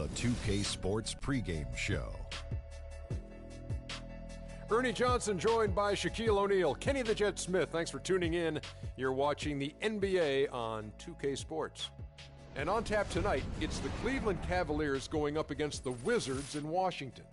the 2K Sports pregame show. Ernie Johnson joined by Shaquille O'Neal. Kenny the Jet Smith, thanks for tuning in. You're watching the NBA on 2K Sports. And on tap tonight, it's the Cleveland Cavaliers going up against the Wizards in Washington.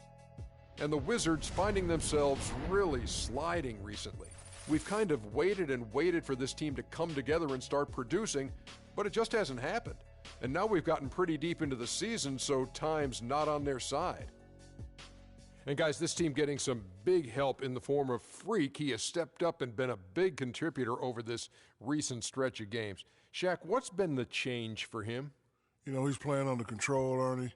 And the Wizards finding themselves really sliding recently. We've kind of waited and waited for this team to come together and start producing, but it just hasn't happened. And now we've gotten pretty deep into the season, so time's not on their side. And guys, this team getting some big help in the form of Freak. He has stepped up and been a big contributor over this recent stretch of games. Shaq, what's been the change for him? You know, he's playing under control, Ernie.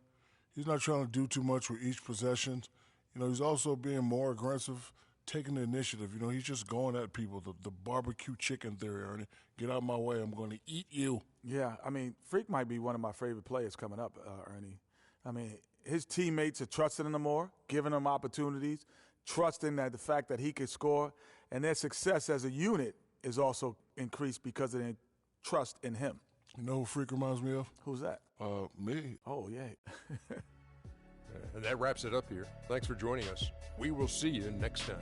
He's not trying to do too much with each possession. You know, he's also being more aggressive, taking the initiative. You know, he's just going at people, the barbecue chicken theory, Ernie. Get out of my way, I'm going to eat you. Yeah, I mean, Freak might be one of my favorite players coming up, Ernie. I mean, his teammates are trusting him more, giving him opportunities, trusting that the fact that he could score, and their success as a unit is also increased because of their trust in him. You know who Freak reminds me of? Who's that? Me. Oh, yeah. And that wraps it up here. Thanks for joining us. We will see you next time.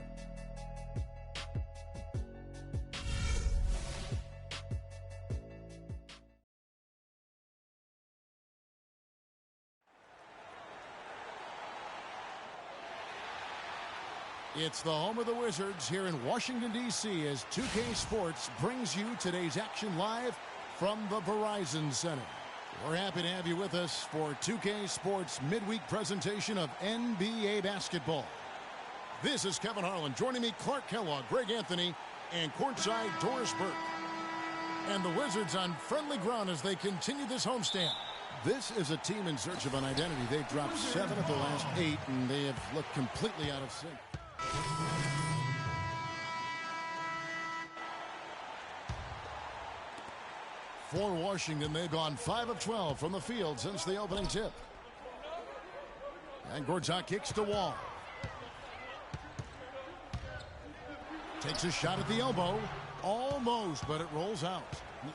It's the home of the Wizards here in Washington, D.C. as 2K Sports brings you today's action live from the Verizon Center. We're happy to have you with us for 2K Sports midweek presentation of NBA basketball. This is Kevin Harlan. Joining me, Clark Kellogg, Greg Anthony, and courtside Doris Burke. And the Wizards on friendly ground as they continue this homestand. This is a team in search of an identity. They've dropped 7 of the last 8, and they have looked completely out of sync. For Washington, they've gone 5 of 12 from the field since the opening tip. And Gortat kicks to Wall. Takes a shot at the elbow. Almost, but it rolls out.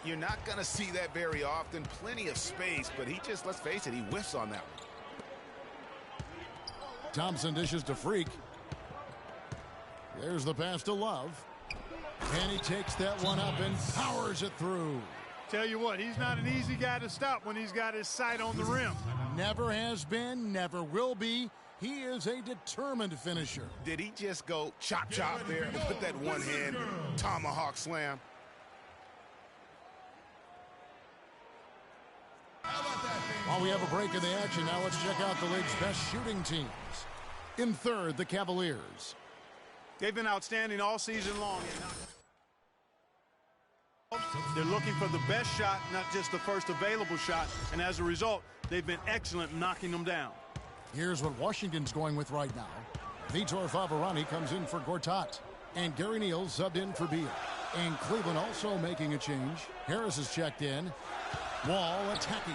You're not going to see that very often. Plenty of space, but he just, let's face it, he whiffs on that one. Thompson dishes to Freak. There's the pass to Love. And he takes that one up and powers it through. Tell you what, he's not an easy guy to stop when he's got his sight on the rim. Never has been, never will be. He is a determined finisher. Did he just go chop there and put that one-hand tomahawk slam? While we have a break in the action, now let's check out the league's best shooting teams. In third, the Cavaliers. They've been outstanding all season long. They're looking for the best shot, not just the first available shot. And as a result, they've been excellent knocking them down. Here's what Washington's going with right now. Vitor Favarani comes in for Gortat. And Gary Neal subbed in for Beal. And Cleveland also making a change. Harris is checked in. Wall attacking.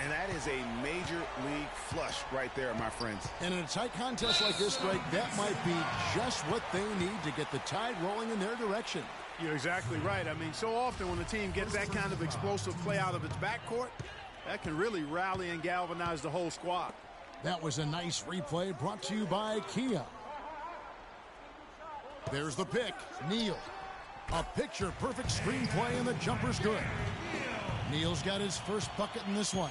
And that is a major league flush right there, my friends. And in a tight contest like this, Greg, that might be just what they need to get the tide rolling in their direction. You're exactly right. I mean, so often when the team gets that kind of explosive play out of its backcourt, that can really rally and galvanize the whole squad. That was a nice replay brought to you by Kia. There's the pick. Neal. A picture-perfect screenplay, and the jumper's good. Neal's got his first bucket in this one.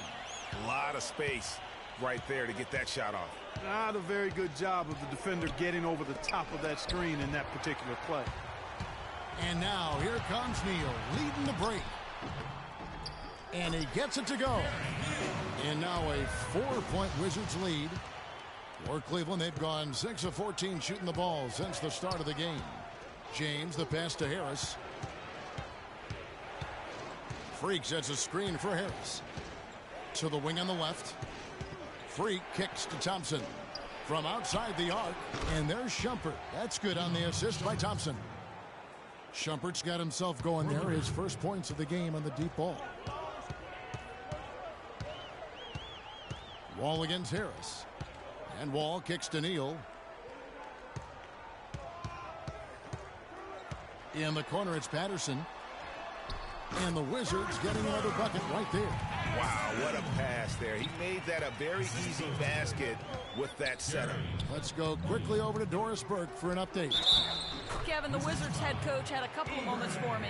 A lot of space right there to get that shot off. Not a very good job of the defender getting over the top of that screen in that particular play. And now here comes Neal, leading the break. And he gets it to go. And now a 4-point Wizards lead. For Cleveland, they've gone 6 of 14 shooting the ball since the start of the game. James, the pass to Harris. Freak sets a screen for Harris. To the wing on the left. Freak kicks to Thompson. From outside the arc. And there's Shumpert. That's good on the assist by Thompson. Shumpert's got himself going there. His first points of the game on the deep ball. Wall against Harris. And Wall kicks to Neal. In the corner, it's Patterson. And the Wizards getting another bucket right there. Wow, what a pass there. He made that a very easy basket with that setup. Let's go quickly over to Doris Burke for an update. Kevin, the Wizards head coach had a couple of moments for me.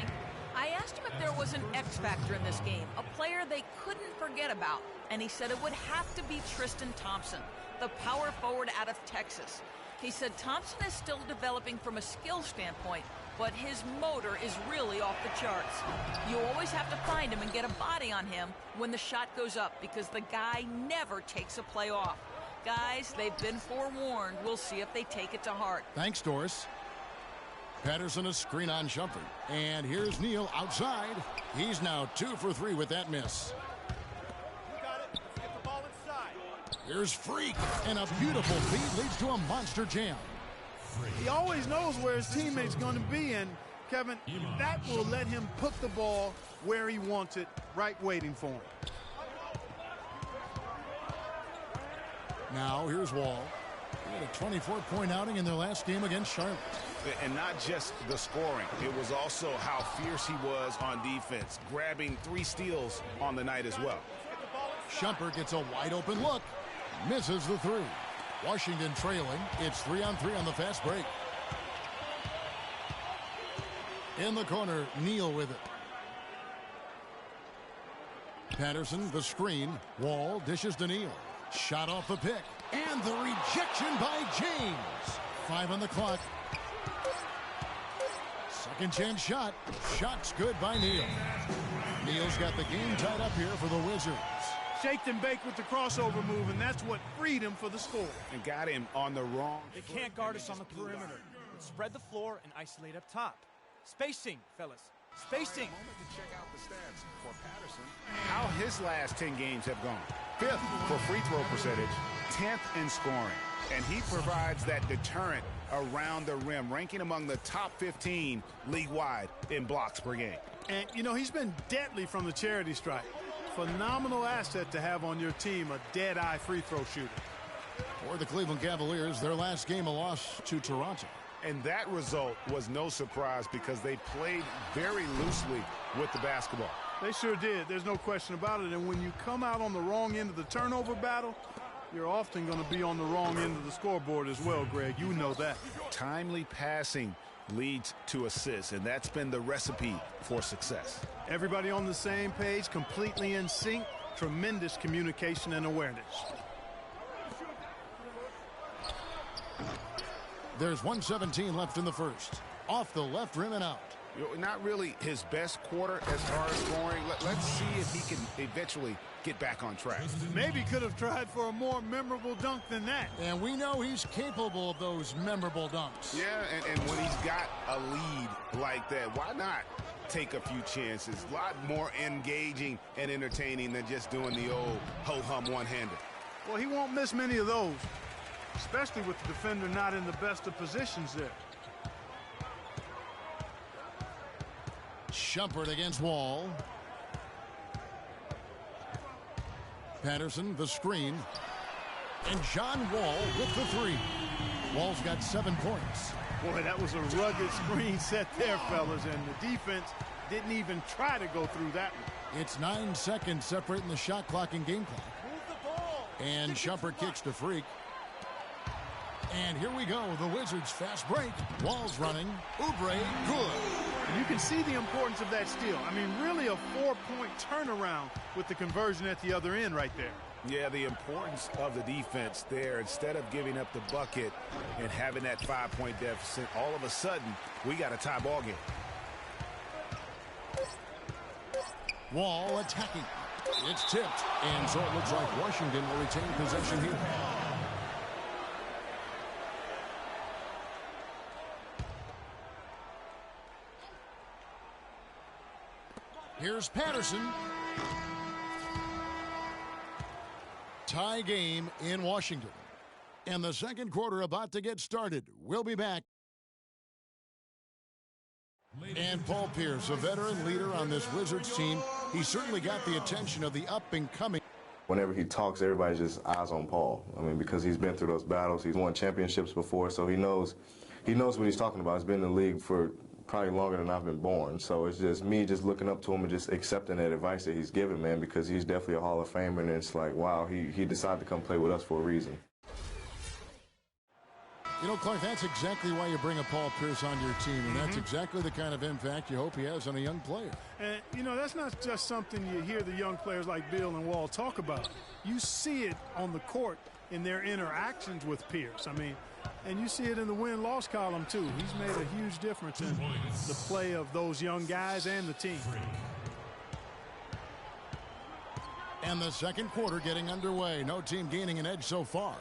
I asked him if there was an X factor in this game, a player they couldn't forget about, and he said it would have to be Tristan Thompson, the power forward out of Texas. He said Thompson is still developing from a skill standpoint, but his motor is really off the charts. You always have to find him and get a body on him when the shot goes up because the guy never takes a play off. Guys, they've been forewarned. We'll see if they take it to heart. Thanks, Doris. Patterson a screen on Shumpert. And here's Neal outside. He's now 2 for 3 with that miss. Here's Freak, and a beautiful feed leads to a monster jam. He always knows where his teammate's going to be, and Kevin, that will let him put the ball where he wants it, right waiting for him. Now here's Wall. He had a 24-point outing in their last game against Charlotte. And not just the scoring, it was also how fierce he was on defense, grabbing 3 steals on the night as well. Shumpert gets a wide open look. Misses the 3. Washington trailing. It's 3-on-3 on the fast break. In the corner, Neal with it. Patterson, the screen. Wall dishes to Neal. Shot off the pick. And the rejection by James. 5 on the clock. Second chance shot. Shot's good by Neal. Neal's got the game tied up here for the Wizards. Shaked and baked with the crossover move, and that's what freed him for the score. And got him on the wrong. They can't guard us on the perimeter. Spread the floor and isolate up top. Spacing, fellas. Spacing. To check out the stats for Patterson. How his last 10 games have gone. 5th for free throw percentage, 10th in scoring. And he provides that deterrent around the rim, ranking among the top 15 league-wide in blocks per game. And, you know, he's been deadly from the charity stripe. Phenomenal asset to have on your team, a dead-eye free throw shooter. For the Cleveland Cavaliers, their last game a loss to Toronto. And that result was no surprise because they played very loosely with the basketball. They sure did. There's no question about it. And when you come out on the wrong end of the turnover battle, you're often going to be on the wrong end of the scoreboard as well, Greg. You know that. Timely passing leads to assists, and that's been the recipe for success. Everybody on the same page, completely in sync, tremendous communication and awareness. There's 1:17 left in the first. Off the left rim and out. Not really his best quarter as far as scoring. Let's see if he can eventually get back on track. Maybe could have tried for a more memorable dunk than that. And we know he's capable of those memorable dunks. Yeah, and when he's got a lead like that, why not take a few chances? A lot more engaging and entertaining than just doing the old ho-hum one-hander. Well, he won't miss many of those, especially with the defender not in the best of positions there. Shumpert against Wall. Patterson, the screen. And John Wall with the 3. Wall's got 7 points. Boy, that was a rugged screen set there, fellas, and the defense didn't even try to go through that one. It's 9 seconds separating the shot clock and game clock. And Shumpert kicks to Freak. And here we go, the Wizards fast break. Wall's running. Oubre, good. And you can see the importance of that steal. I mean, really a 4-point turnaround with the conversion at the other end right there. Yeah, the importance of the defense there. Instead of giving up the bucket and having that 5-point deficit, all of a sudden, we got a tie ball game. Wall attacking. It's tipped. And so it looks like Washington will retain possession here. Here's Patterson. Tie game in Washington. And the second quarter about to get started. We'll be back. And Paul Pierce, a veteran leader on this Wizards team, he certainly got the attention of the up-and-coming. Whenever he talks, everybody's just eyes on Paul. I mean, because he's been through those battles. He's won championships before, so he knows what he's talking about. He's been in the league for probably longer than I've been born. So it's just me just looking up to him and just accepting that advice that he's given, man, because he's definitely a Hall of Famer, and it's like, wow, he decided to come play with us for a reason. You know, Clark, that's exactly why you bring a Paul Pierce on your team, and that's exactly the kind of impact you hope he has on a young player. And, you know, that's not just something you hear the young players like Bill and Wall talk about. You see it on the court in their interactions with Pierce. I mean, and you see it in the win-loss column, too. He's made a huge difference in the play of those young guys and the team. And the second quarter getting underway. No team gaining an edge so far.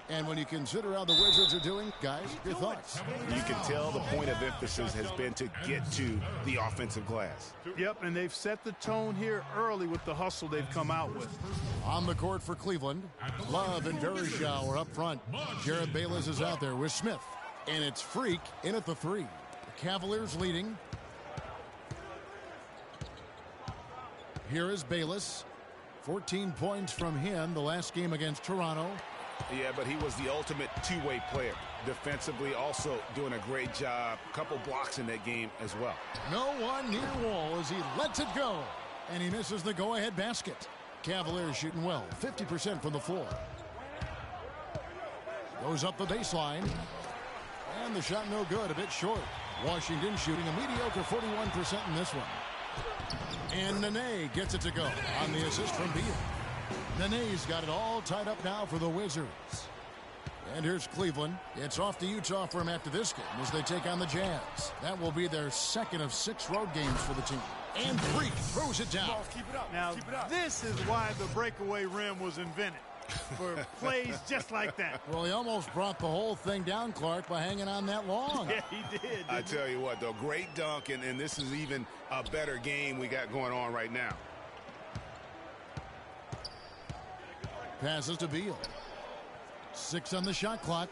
And when you consider how the Wizards are doing, guys, your thoughts? You can tell the point of emphasis has been to get to the offensive glass. Yep, and they've set the tone here early with the hustle they've come out with. On the court for Cleveland, Love and Verjao are up front. Jared Bayless is out there with Smith. And it's Freak in at the 3. The Cavaliers leading. Here is Bayless. 14 points from him the last game against Toronto. Yeah, but he was the ultimate two-way player. Defensively, also doing a great job. Couple blocks in that game as well. No one near Wall as he lets it go. And he misses the go-ahead basket. Cavaliers shooting well, 50% from the floor. Goes up the baseline. And the shot no good, a bit short. Washington shooting a mediocre 41% in this one. And Nene gets it to go on the assist from Beal. Nene's got it all tied up now for the Wizards. And here's Cleveland. It's off to Utah for him after this game as they take on the Jazz. That will be their second of 6 road games for the team. And Freak throws it down. Now, this is why the breakaway rim was invented. For plays just like that. Well, he almost brought the whole thing down, Clark, by hanging on that long. Yeah, he did. I tell you what, though, great dunk, and this is even a better game we got going on right now. Passes to Beal. 6 on the shot clock.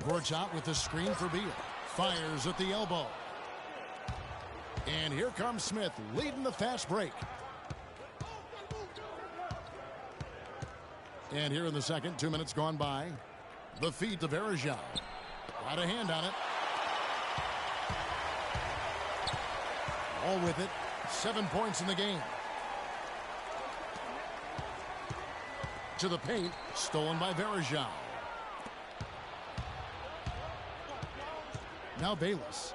Gortat with the screen for Beal. Fires at the elbow. And here comes Smith leading the fast break. And here in the second, 2 minutes gone by. The feed to Verjao. Got a hand on it. All with it. 7 points in the game. To the paint, stolen by Verjao. Now Bayless.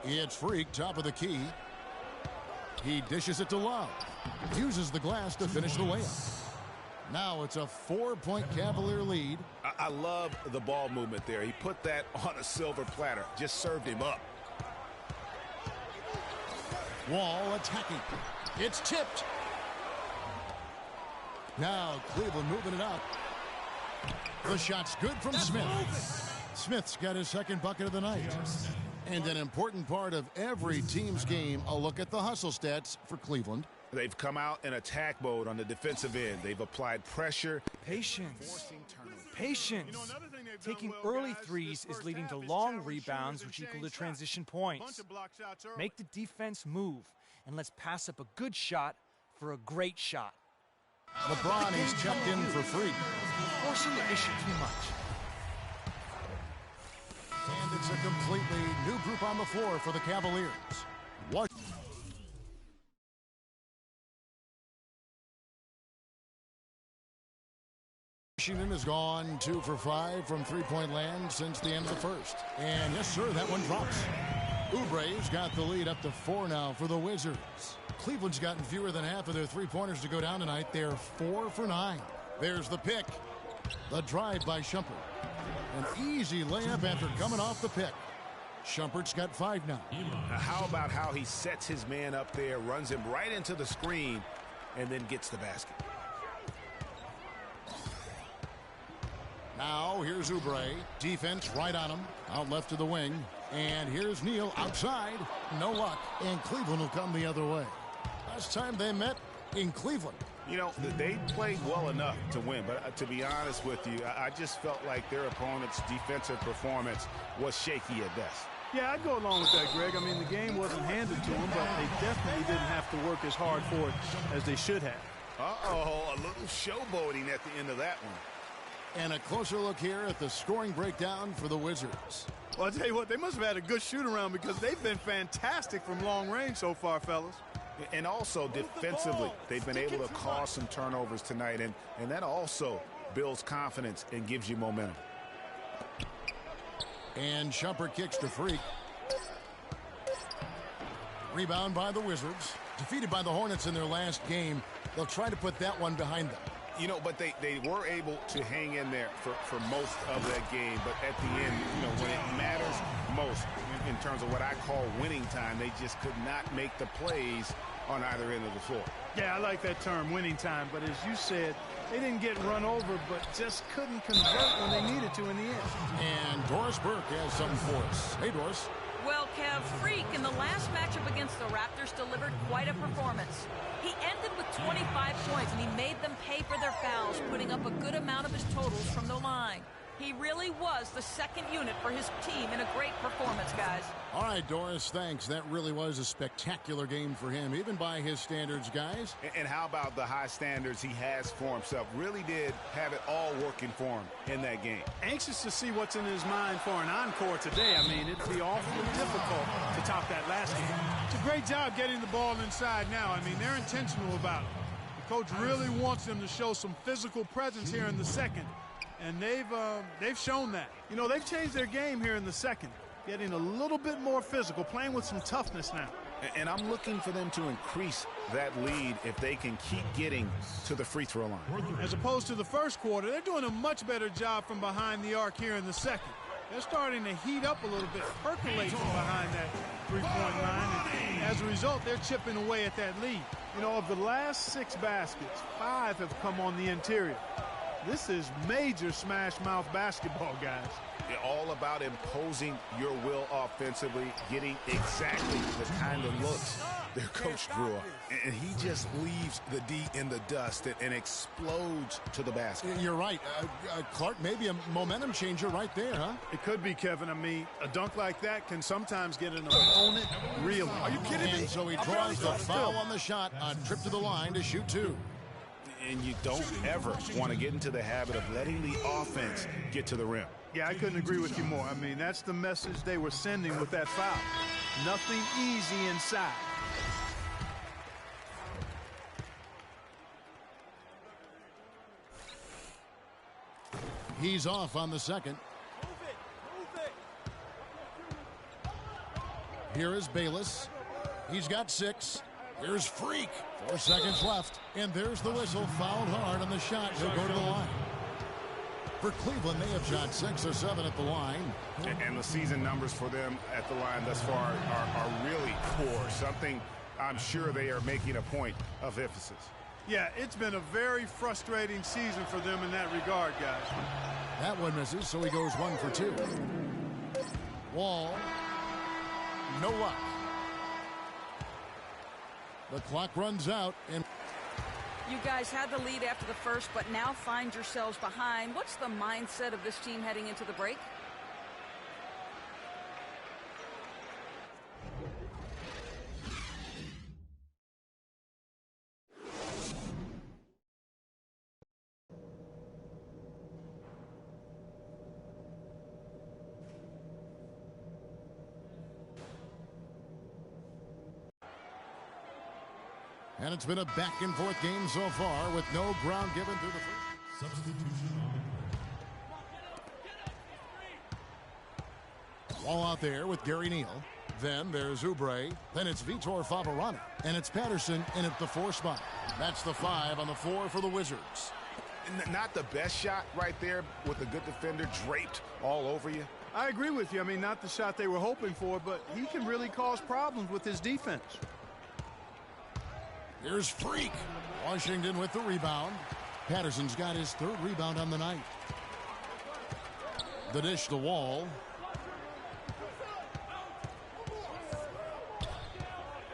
It's Freak, top of the key. He dishes it to Love. Uses the glass to finish the layup. Now it's a 4-point Cavalier lead. I love the ball movement there. He put that on a silver platter. Just served him up. Wall attacking. It's tipped. Now Cleveland moving it up. The shot's good from Smith. Smith's got his second bucket of the night. And an important part of every team's game, a look at the hustle stats for Cleveland. They've come out in attack mode on the defensive end. They've applied pressure. Patience. Patience. Taking early threes is leading to long rebounds, which equal to transition points. Make the defense move, and let's pass up a good shot for a great shot. LeBron is checked in for Freak. Forcing the issue too much. And it's a completely new group on the floor for the Cavaliers. Washington has gone 2 for 5 from three-point land since the end of the first. And yes, sir, that one drops. Oubre's got the lead up to 4 now for the Wizards. Cleveland's gotten fewer than half of their three-pointers to go down tonight. They're 4 for 9. There's the pick. The drive by Shumpert. An easy layup after coming off the pick. Shumpert's got 5 now. Now, how about how he sets his man up there, runs him right into the screen, and then gets the basket. Now here's Oubre. Defense right on him. Out left to the wing. And here's Neal outside. No luck. And Cleveland will come the other way. Last time they met in Cleveland. You know, they played well enough to win, but to be honest with you, I just felt like their opponent's defensive performance was shaky at best. Yeah, I'd go along with that, Greg. I mean, the game wasn't handed to them, but they definitely didn't have to work as hard for it as they should have. Uh-oh, a little showboating at the end of that one. And a closer look here at the scoring breakdown for the Wizards. Well, I'll tell you what, they must have had a good shoot-around because they've been fantastic from long range so far, fellas. And also defensively, they've been able to cause some turnovers tonight, and that also builds confidence and gives you momentum. And Shumpert kicks to Freak. Rebound by the Wizards. Defeated by the Hornets in their last game. They'll try to put that one behind them. You know, but they were able to hang in there for most of that game. But at the end, you know, when it matters most in terms of what I call winning time, they just could not make the plays on either end of the floor. Yeah, I like that term, winning time. But as you said, they didn't get run over, but just couldn't convert when they needed to in the end. And Doris Burke has something for us. Hey, Doris. Well, Kev, Freak in the last matchup against the Raptors delivered quite a performance. He ended with 25 points, and he made them pay for their fouls, putting up a good amount of his totals from the line. He really was the second unit for his team in a great performance, guys. All right, Doris, thanks. That really was a spectacular game for him, even by his standards, guys. And how about the high standards he has for himself? Really did have it all working for him in that game. Anxious to see what's in his mind for an encore today. I mean, it'd be awfully difficult to top that last game. It's a great job getting the ball inside now. I mean, they're intentional about it. The coach really wants them to show some physical presence here in the second. And they've shown that. You know, they've changed their game here in the second, getting a little bit more physical, playing with some toughness now. And I'm looking for them to increase that lead if they can keep getting to the free throw line. As opposed to the first quarter, they're doing a much better job from behind the arc here in the second. They're starting to heat up a little bit, percolate from behind that three-point line. And as a result, they're chipping away at that lead. You know, of the last 6 baskets, 5 have come on the interior. This is major smash-mouth basketball, guys. All about imposing your will offensively, getting exactly the kind of looks their coach drew up. And he just leaves the D in the dust and explodes to the basket. You're right. Clark, maybe a momentum changer right there, huh? It could be, Kevin. I mean, a dunk like that can sometimes get an opponent reeling. Are you kidding me? And so he draws the foul on the shot, a trip to the line to shoot 2. And you don't ever want to get into the habit of letting the offense get to the rim. Yeah, I couldn't agree with you more. I mean, that's the message they were sending with that foul. Nothing easy inside. He's off on the second. Here is Bayless. He's got 6. Here's Freak. 4 seconds left. And there's the whistle. Fouled hard on the shot. He'll go to the line. For Cleveland, they have shot 6 or 7 at the line. And the season numbers for them at the line thus far are really poor. Something I'm sure they are making a point of emphasis. Yeah, it's been a very frustrating season for them in that regard, guys. That one misses, so he goes 1 for 2. Wall. No luck. The clock runs out, and You guys had the lead after the first, but now find yourselves behind. What's the mindset of this team heading into the break? And it's been a back-and-forth game so far with no ground given through the first. Substitution. Wall out there with Gary Neal. Then there's Oubre. Then it's Vitor Favarani. And it's Patterson in at the 4 spot. That's the 5 on the 4 for the Wizards. Not the best shot right there with a good defender draped all over you. I agree with you. I mean, not the shot they were hoping for, but he can really cause problems with his defense. Here's Freak. Washington with the rebound. Patterson's got his 3rd rebound on the night. The dish to Wall.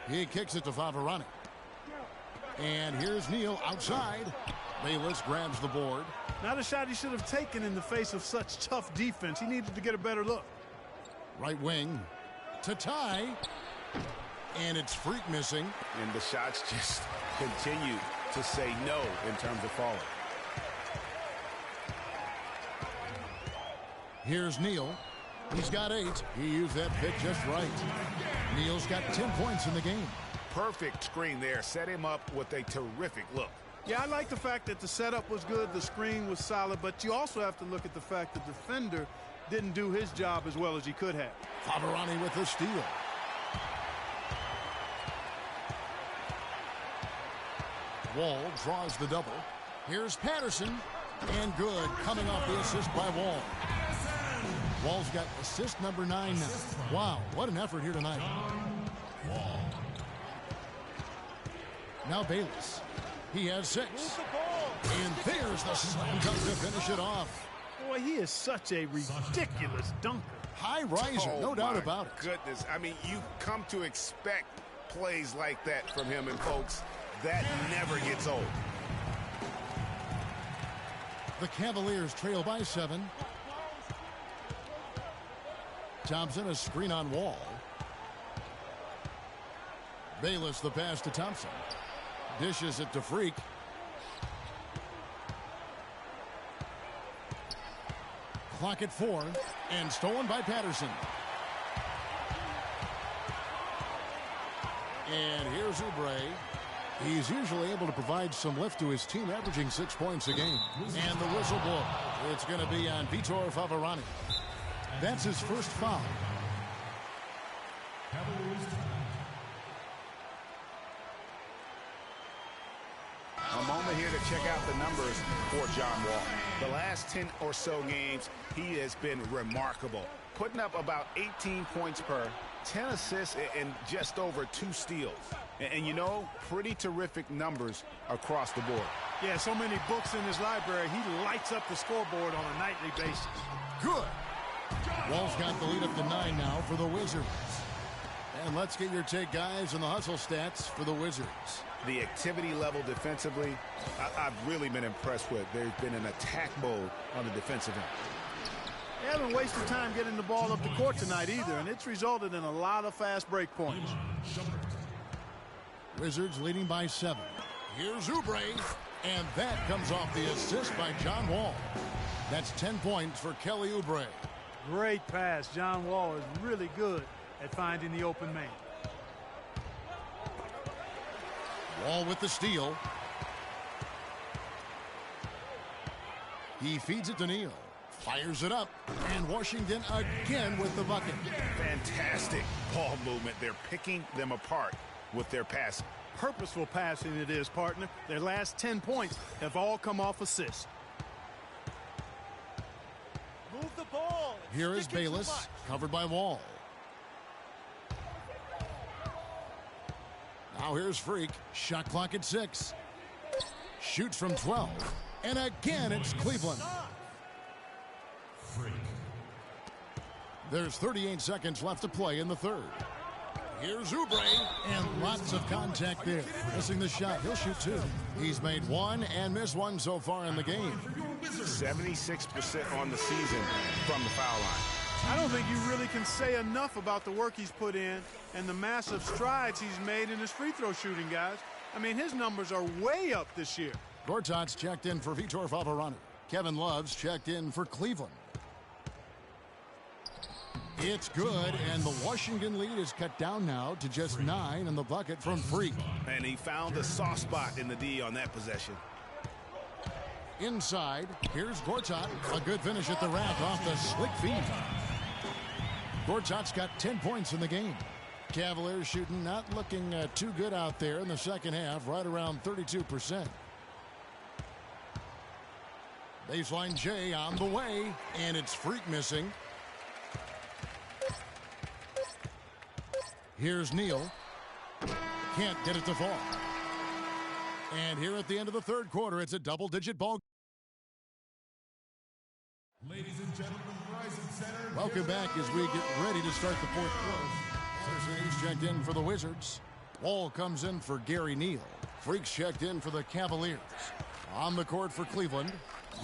He kicks it to Favarani. And here's Neal outside. Bayless grabs the board. Not a shot he should have taken in the face of such tough defense. He needed to get a better look. Right wing to Ty. And it's Freak missing. And the shots just continue to say no in terms of falling. Here's Neal. He's got 8. He used that pick just right. Neal's got 10 points in the game. Perfect screen there. Set him up with a terrific look. Yeah, I like the fact that the setup was good, the screen was solid, but you also have to look at the fact the defender didn't do his job as well as he could have. Favarani with the steal. Wall draws the double. Here's Patterson. And good, coming off the assist by Wall. Wall's got assist number 9 now. Wow, what an effort here tonight. Now Bayless. He has 6. And there's the slam dunk to finish it off. Boy, he is such a ridiculous dunker. High riser, no doubt about it. Goodness, I mean, you come to expect plays like that from him, and folks, that never gets old. The Cavaliers trail by 7. Thompson, a screen on Wall. Bayless the pass to Thompson. Dishes it to Freak. Clock at 4. And stolen by Patterson. And here's Oubre. He's usually able to provide some lift to his team, averaging 6 points a game. And the whistle blows. It's going to be on Vitor Favarani. That's his first foul. A moment here to check out the numbers for John Wall. The last 10 or so games, he has been remarkable. Putting up about 18 points per, 10 assists, and just over 2 steals. And you know, pretty terrific numbers across the board. Yeah, so many books in his library. He lights up the scoreboard on a nightly basis. Good. Wall's got the lead up to 9 now for the Wizards. And let's get your take, guys, on the hustle stats for the Wizards. The activity level defensively, I've really been impressed with. There's been an attack mode on the defensive end. They haven't wasted time getting the ball up the court tonight either, and it's resulted in a lot of fast break points. Wizards leading by 7. Here's Oubre, and that comes off the assist by John Wall. That's 10 points for Kelly Oubre. Great pass. John Wall is really good at finding the open man. Wall with the steal. He feeds it to Neal. Fires it up. And Washington again with the bucket. Fantastic ball movement. They're picking them apart with their passing. Purposeful passing it is, partner. Their last 10 points have all come off assists. Move the ball. Here is Bayless, covered by Wall. Now here's Freak. Shot clock at 6. Shoots from 12. And again, it's Cleveland. There's 38 seconds left to play in the third. Here's Oubre, and lots of contact there. Missing the shot. He'll shoot 2. He's made 1 and missed 1 so far in the game. 76% on the season from the foul line. I don't think you really can say enough about the work he's put in and the massive strides he's made in his free throw shooting, guys. I mean, his numbers are way up this year. Gortat's checked in for Vitor Favarani. Kevin Love's checked in for Cleveland. It's good, and the Washington lead is cut down now to just 9 in the bucket from Freak. And he found the soft spot in the D on that possession. Inside, here's Gortat. A good finish at the rack off the slick feed. Gortat's got 10 points in the game. Cavaliers shooting not looking too good out there in the second half, right around 32%. Baseline J on the way, and it's Freak missing. Here's Neal. Can't get it to fall. And here at the end of the third quarter, it's a double-digit ball. Ladies and gentlemen, Verizon Center. Welcome back as we get ready to start the fourth quarter. Patterson's checked in for the Wizards. Wall comes in for Gary Neal. Freak's checked in for the Cavaliers. On the court for Cleveland,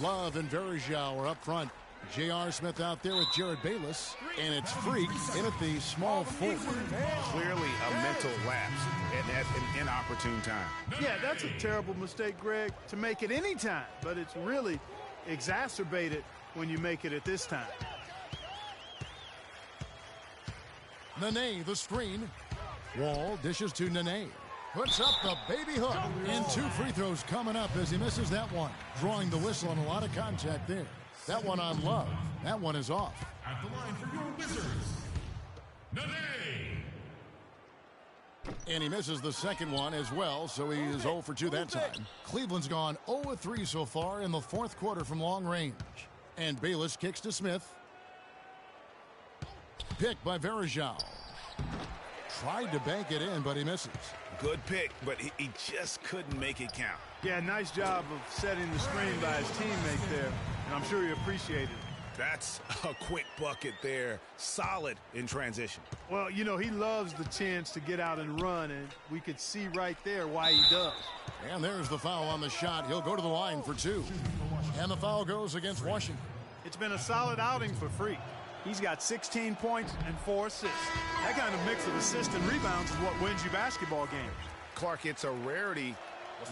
Love and Verjao are up front. J.R. Smith out there with Jared Bayless, and it's Freak in at the small forward. Clearly a mental lapse at an inopportune time. Yeah, that's a terrible mistake, Greg, to make it any time, but it's really exacerbated when you make it at this time. Nene, the screen. Wall dishes to Nene. Puts up the baby hook. And 2 free throws coming up as he misses that one. Drawing the whistle and a lot of contact there. That one on Love. That one is off. At the line for your Wizards, Nene. And he misses the second one as well, so he is 0 for 2 that time. Cleveland's gone 0 for 3 so far in the fourth quarter from long range. And Bayless kicks to Smith. Picked by Verajao. Tried to bank it in, but he misses. Good pick, but he just couldn't make it count. Yeah, nice job of setting the screen by his teammate there, and I'm sure he appreciated it. That's a quick bucket there. Solid in transition. Well, you know, he loves the chance to get out and run, and we could see right there why he does. And there's the foul on the shot. He'll go to the line for 2. And the foul goes against Washington. It's been a solid outing for Freak. He's got 16 points and 4 assists. That kind of mix of assists and rebounds is what wins you basketball games. Clark, it's a rarity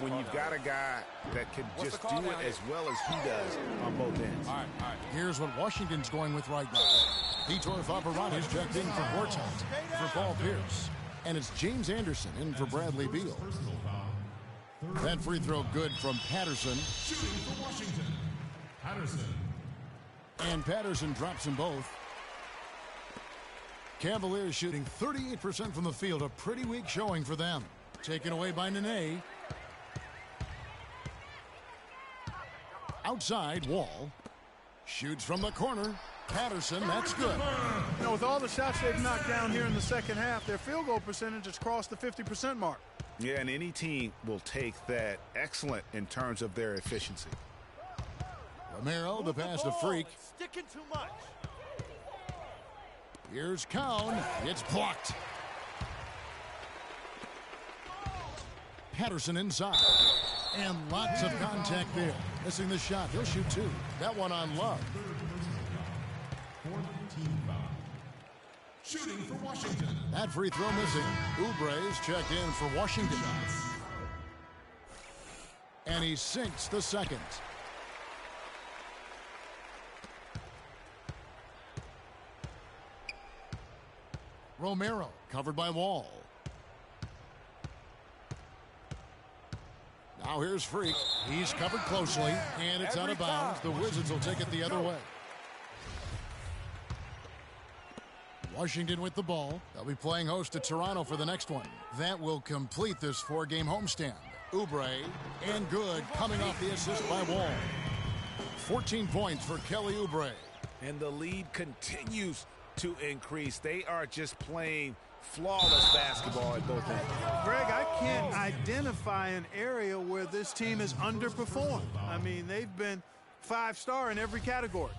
when you've got a guy that can just do it as well as he does on both ends. All right. Here's what Washington's going with right now. Vitor Favarani's checked in for Gortat, for Paul Pierce. And it's James Anderson in for Bradley Beal. That free throw good from Patterson. Shooting for Washington, Patterson. And Patterson drops them both. Cavaliers shooting 38% from the field. A pretty weak showing for them. Taken away by Nene. Outside, Wall. Shoots from the corner. Patterson, that's good. You know, with all the shots they've knocked down here in the second half, their field goal percentage has crossed the 50% mark. Yeah, and any team will take that excellent in terms of their efficiency. Romero, the pass to Freak. Sticking too much. Here's Cowan. It's blocked. Patterson inside. And lots of contact there. Missing the shot. He'll shoot 2. That one on Love. Fourth team foul. Shooting for Washington. That free throw missing. Oubre's checked in for Washington. And he sinks the second. Romero covered by Wall. Now here's Freak. He's covered closely, and it's out of bounds. The Wizards will take it the other way. Washington with the ball. They'll be playing host to Toronto for the next one. That will complete this 4-game homestand. Oubre and good coming off the assist by Wall. 14 points for Kelly Oubre. And the lead continues to increase. They are just playing flawless basketball at both ends. Greg, I can't identify an area where this team has underperformed. I mean, they've been 5-star in every category.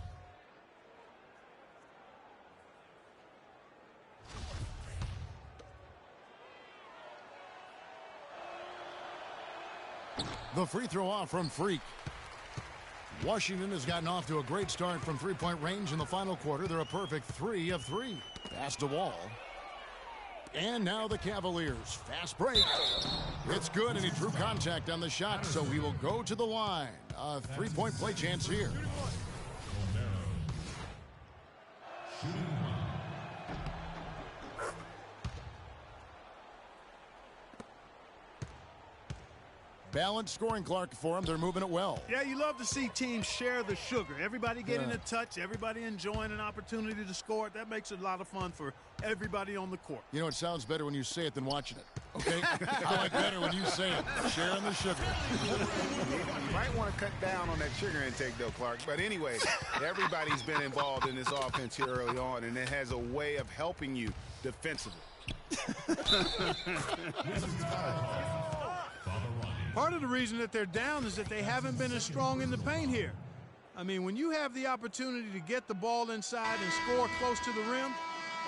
The free throw off from Freak. Washington has gotten off to a great start from three-point range in the final quarter. They're a perfect 3 of 3. Pass to Wall. And now the Cavaliers. Fast break. It's good, and he drew contact on the shot, so he will go to the line. A 3-point play chance here. Balanced scoring, Clark, for them. They're moving it well. Yeah, you love to see teams share the sugar. Everybody getting a touch, everybody enjoying an opportunity to score it. That makes it a lot of fun for everybody on the court. You know, it sounds better when you say it than watching it. Okay? I like better when you say it. Sharing the sugar. You might want to cut down on that sugar intake, though, Clark. But anyway, everybody's been involved in this offense here early on, and it has a way of helping you defensively. Part of the reason that they're down is that they haven't been as strong in the paint here. I mean, when you have the opportunity to get the ball inside and score close to the rim,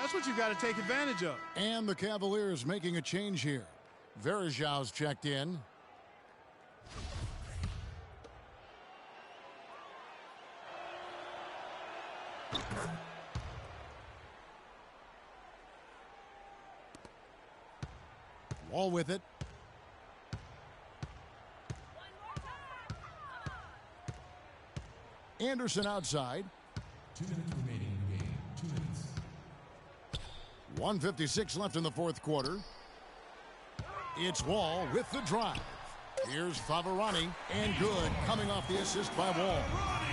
that's what you've got to take advantage of. And the Cavaliers making a change here. Verajao's checked in. Wall with it. Anderson outside. 2 minutes remaining in the game. 2 minutes. 1:56 left in the fourth quarter. It's Wall with the drive. Here's Favarani, and good, coming off the assist by Wall.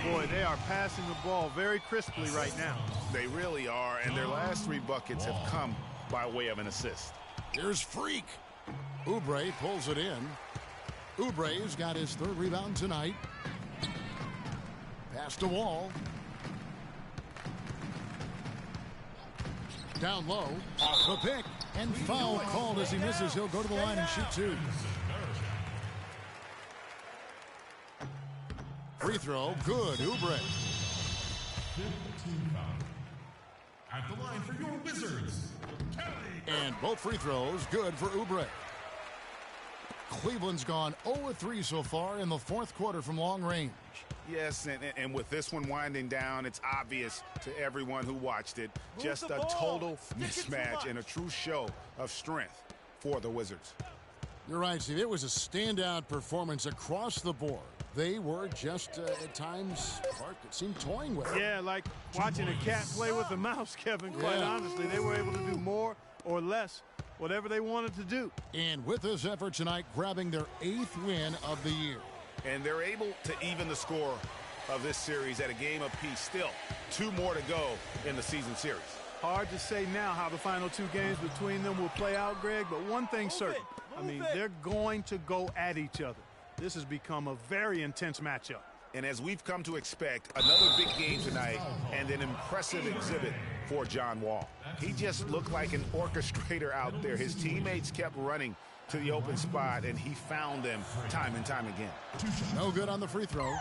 Boy, they are passing the ball very crisply right now. They really are, and their last 3 buckets have come by way of an assist. Here's Freak. Oubre pulls it in. Oubre's got his 3rd rebound tonight. Pass to Wall. Down low, off the pick, and foul called as he misses. He'll go to the line and shoot 2. Free throw, good, Oubre. 15 foul. At the line for your Wizards, Kelly. And both free throws good for Oubre. Cleveland's gone 0-3 so far in the fourth quarter from long range. Yes, and with this one winding down, it's obvious to everyone who watched it. Just a total mismatch and a true show of strength for the Wizards. You're right, Steve. It was a standout performance across the board. They were just, at times, Clark, it seemed toying with it. Yeah, like watching a cat play with a mouse, Kevin, quite honestly. They were able to do more or less, whatever they wanted to do. And with this effort tonight, grabbing their 8th win of the year. And they're able to even the score of this series at a game apiece. Still, 2 more to go in the season series. Hard to say now how the final 2 games between them will play out, Greg, but one thing's certain. I mean, they're going to go at each other. This has become a very intense matchup. And as we've come to expect, another big game tonight and an impressive exhibit for John Wall. He just looked like an orchestrator out there. His teammates kept running to the open spot, and he found them time and time again. No good on the free throw.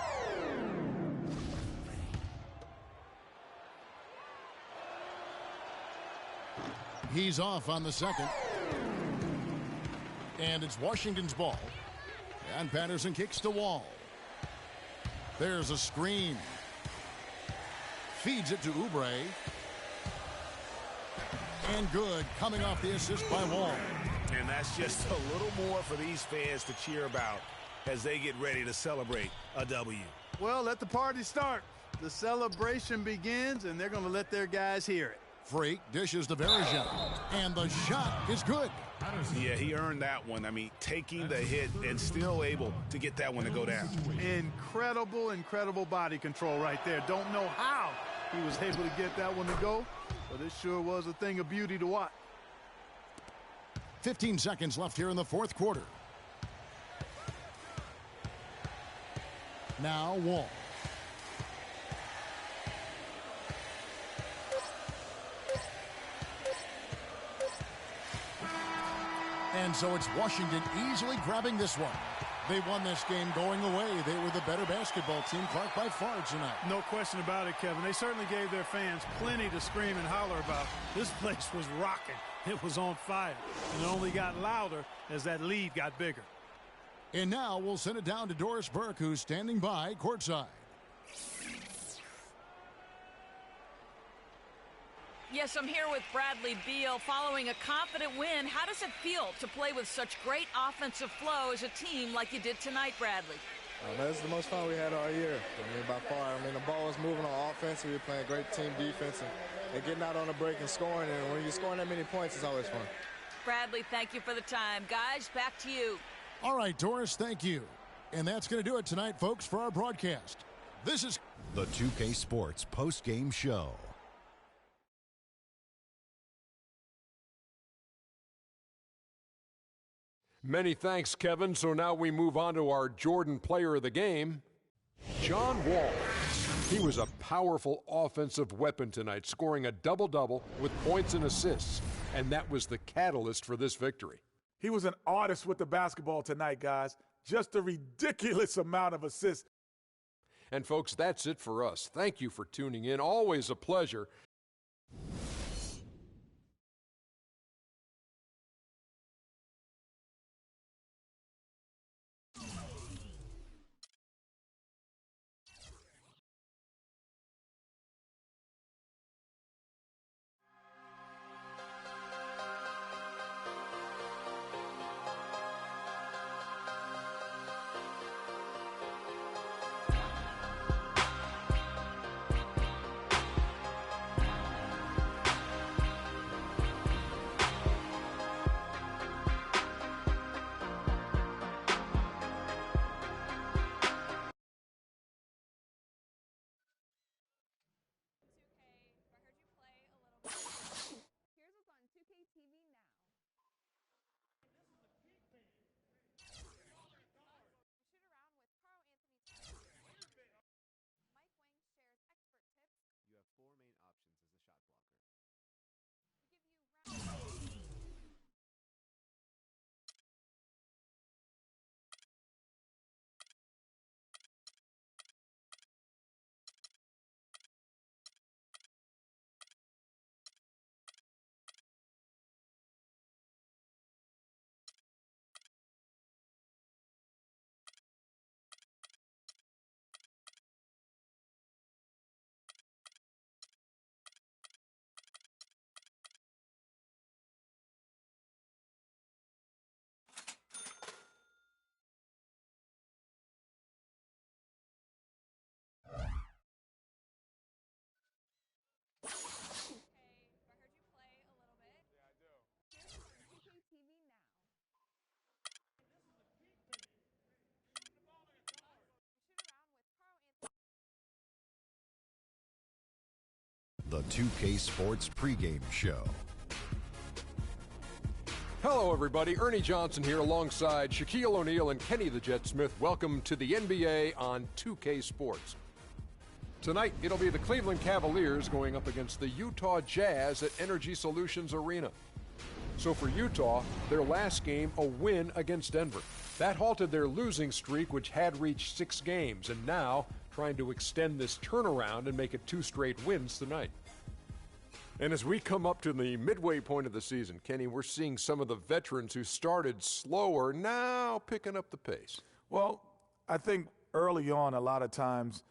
He's off on the second. And it's Washington's ball. And Patterson kicks to Wall. There's a screen. Feeds it to Oubre. And good, coming off the assist by Wall. And that's just a little more for these fans to cheer about as they get ready to celebrate a W. Well, let the party start. The celebration begins, and they're going to let their guys hear it. Freak dishes to Verija, and the shot is good. Yeah, he earned that one. I mean, taking the hit and still able to get that one to go down. Incredible, incredible body control right there. Don't know how he was able to get that one to go, but it sure was a thing of beauty to watch. 15 seconds left here in the fourth quarter. Now Wall. And so it's Washington easily grabbing this one. They won this game going away. They were the better basketball team, Clark, by far tonight. No question about it, Kevin. They certainly gave their fans plenty to scream and holler about. This place was rocking. It was on fire. And it only got louder as that lead got bigger. And now we'll send it down to Doris Burke, who's standing by courtside. Yes, I'm here with Bradley Beal. Following a confident win, how does it feel to play with such great offensive flow as a team like you did tonight, Bradley? This is the most fun we had all year. I mean, by far. I mean, the ball was moving on offense. We were playing great team defense and getting out on the break and scoring. And when you're scoring that many points, it's always fun. Bradley, thank you for the time. Guys, back to you. All right, Doris, thank you. And that's going to do it tonight, folks, for our broadcast. This is the 2K Sports post-game show. Many thanks, Kevin. So now we move on to our Jordan player of the game, John Wall. He was a powerful offensive weapon tonight, scoring a double-double with points and assists, and that was the catalyst for this victory. He was an artist with the basketball tonight, guys. Just a ridiculous amount of assists. And, folks, that's it for us. Thank you for tuning in. Always a pleasure. the 2K Sports pregame show. Hello, everybody. Ernie Johnson here alongside Shaquille O'Neal and Kenny the Jet Smith. Welcome to the NBA on 2K Sports. Tonight, it'll be the Cleveland Cavaliers going up against the Utah Jazz at Energy Solutions Arena. So for Utah, their last game, a win against Denver. That halted their losing streak, which had reached 6 games, and now trying to extend this turnaround and make it 2 straight wins tonight. And as we come up to the midway point of the season, Kenny, we're seeing some of the veterans who started slower now picking up the pace. Well, I think early on, a lot of times,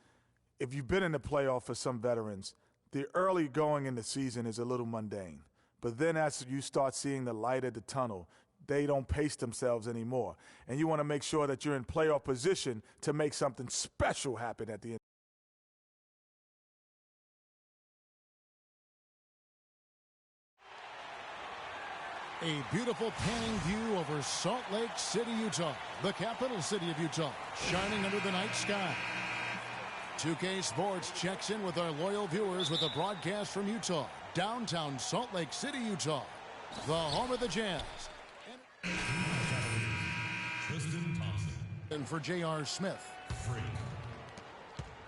if you've been in the playoff for some veterans, the early going in the season is a little mundane. But then as you start seeing the light at the tunnel, they don't pace themselves anymore. And you want to make sure that you're in playoff position to make something special happen at the end. A beautiful panning view over Salt Lake City, Utah, the capital city of Utah, shining under the night sky. 2K Sports checks in with our loyal viewers with a broadcast from Utah, downtown Salt Lake City, Utah, the home of the Jazz. And for J.R. Smith.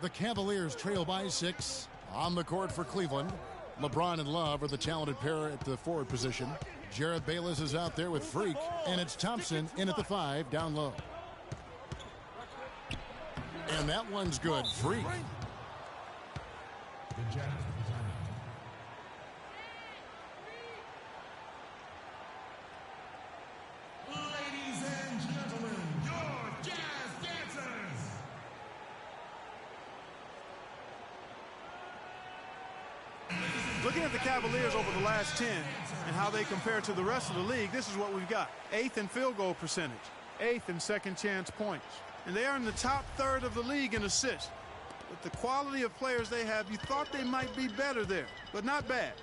The Cavaliers trail by 6 on the court for Cleveland. LeBron and Love are the talented pair at the forward position. Jared Bayless is out there with Freak, and it's Thompson in at the 5 down low. And that one's good. Freak. Ladies and gentlemen, your Jazz dancers. Looking at the Cavaliers over the last 10 and how they compare to the rest of the league, this is what we've got. 8th in field goal percentage, 8th in second chance points. And they are in the top third of the league in assists. With the quality of players they have, you thought they might be better there, but not bad.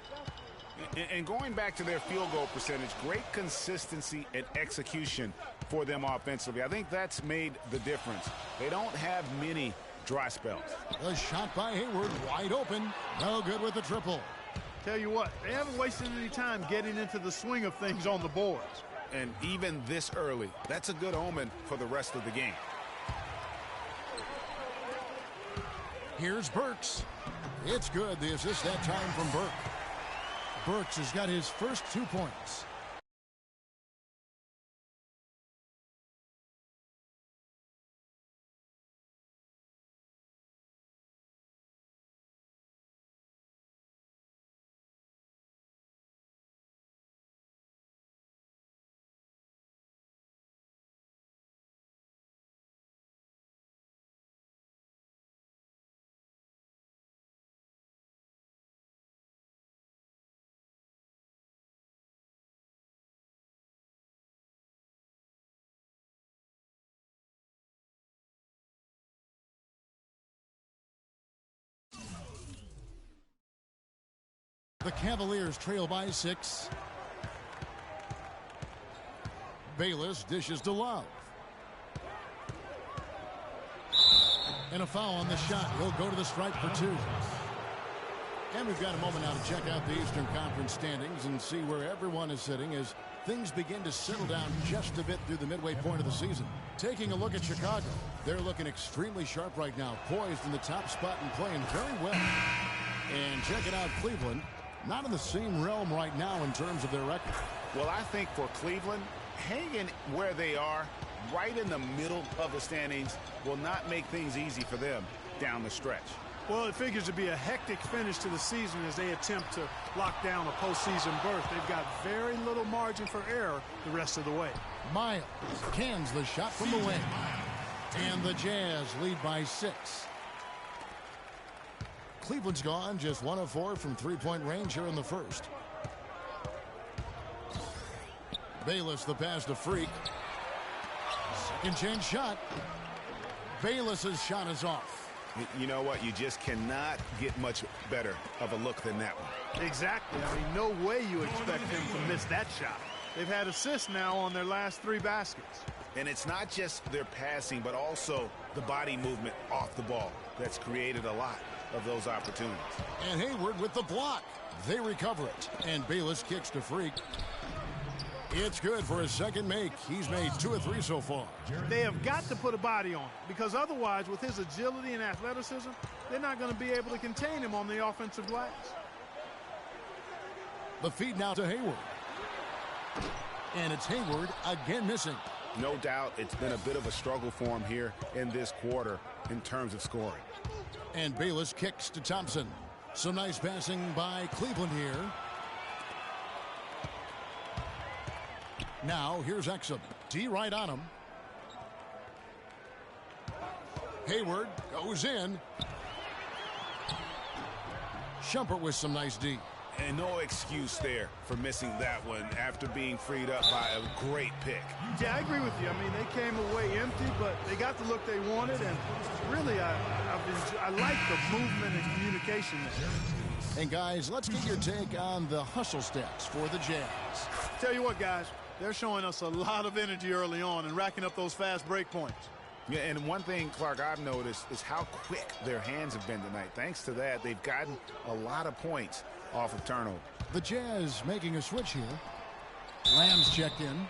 And going back to their field goal percentage, great consistency and execution for them offensively. I think that's made the difference. They don't have many dry spells. The shot by Hayward, wide open. No good with the triple. Tell you what, they haven't wasted any time getting into the swing of things on the boards. And even this early, that's a good omen for the rest of the game. Here's Burks. It's good. The assist that time from Burke. Burks has got his first 2 points. The Cavaliers trail by 6. Bayless dishes to Love. And a foul on the shot. He'll go to the stripe for 2. And we've got a moment now to check out the Eastern Conference standings and see where everyone is sitting as things begin to settle down just a bit through the midway point of the season. Taking a look at Chicago, they're looking extremely sharp right now, poised in the top spot and playing very well. And check it out, Cleveland, not in the same realm right now in terms of their record. Well, I think for Cleveland, hanging where they are, right in the middle of the standings, will not make things easy for them down the stretch. Well, it figures to be a hectic finish to the season as they attempt to lock down a postseason berth. They've got very little margin for error the rest of the way. Miles cans the shot from the wing. And the Jazz lead by 6. Cleveland's gone just 1 of 4 from three-point range here in the first. Bayless the pass to Freak. Second chance shot. Bayless's shot is off. You know what? You just cannot get much better of a look than that one. Exactly. I mean, no way you expect them to miss that shot. They've had assists now on their last 3 baskets. And it's not just their passing, but also the body movement off the ball that's created a lot of those opportunities. And Hayward with the block. They recover it. And Bayless kicks to Freak. It's good for his second make. He's made 2 of 3 so far. They have got to put a body on him, because otherwise, with his agility and athleticism, they're not going to be able to contain him on the offensive glass. The feed now to Hayward. And it's Hayward again missing. No doubt it's been a bit of a struggle for him here in this quarter in terms of scoring. And Bayless kicks to Thompson. Some nice passing by Cleveland here. Now here's Exum. D right on him. Hayward goes in. Shumpert with some nice D. And no excuse there for missing that one after being freed up by a great pick. Yeah, I agree with you. I mean, they came away empty, but they got the look they wanted, and really, I like the movement and communication there. And guys, let's get your take on the hustle stats for the Jazz. Tell you what, guys, they're showing us a lot of energy early on and racking up those fast break points. Yeah, and one thing, Clark, I've noticed is how quick their hands have been tonight. Thanks to that, they've gotten a lot of points off of turnover. The Jazz making a switch here. Lamb's checked in.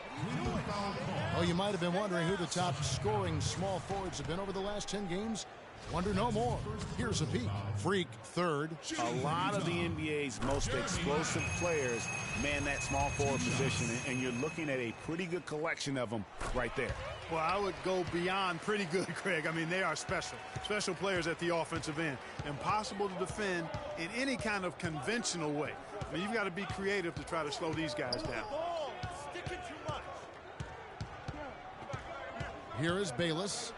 Oh, you might have been wondering who the top scoring small forwards have been over the last 10 games. Wonder no more. Here's a peek. Freak third. A lot of the NBA's most explosive players man that small forward position, and you're looking at a pretty good collection of them right there. Well, I would go beyond pretty good, Craig. I mean, they are special players at the offensive end. Impossible to defend in any kind of conventional way. I mean, you've got to be creative to try to slow these guys down. Here is Bayless.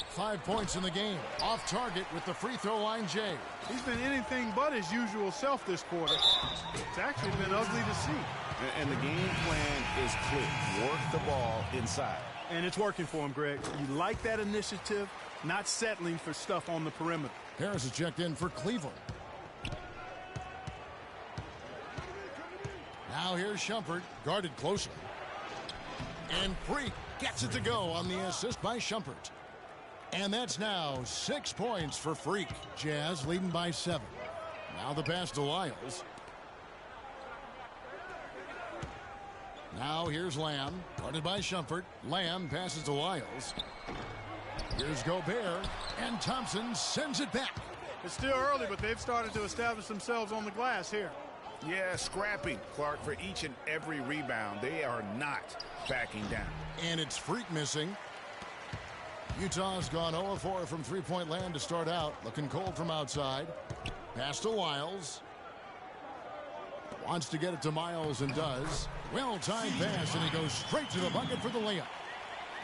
5 points in the game. Off target with the free throw line, Jay. He's been anything but his usual self this quarter. It's actually been ugly to see. And the game plan is clear. Work the ball inside. And it's working for him, Greg. You like that initiative, not settling for stuff on the perimeter. Harris is checked in for Cleveland. Now here's Shumpert, guarded closely. And Freak gets it to go on the assist by Shumpert. And that's now 6 points for Freak. Jazz leading by 7. Now the pass to Lyles. Now here's Lamb, guarded by Shumpert. Lamb passes to Lyles. Here's Gobert, and Thompson sends it back. It's still early, but they've started to establish themselves on the glass here. Yeah, scrapping, Clark, for each and every rebound. They are not backing down. And it's Freak missing. Utah's gone 0-4 from three-point land to start out. Looking cold from outside. Pass to Lyles. Wants to get it to Miles and does. Well-timed pass, and he goes straight to the bucket for the layup.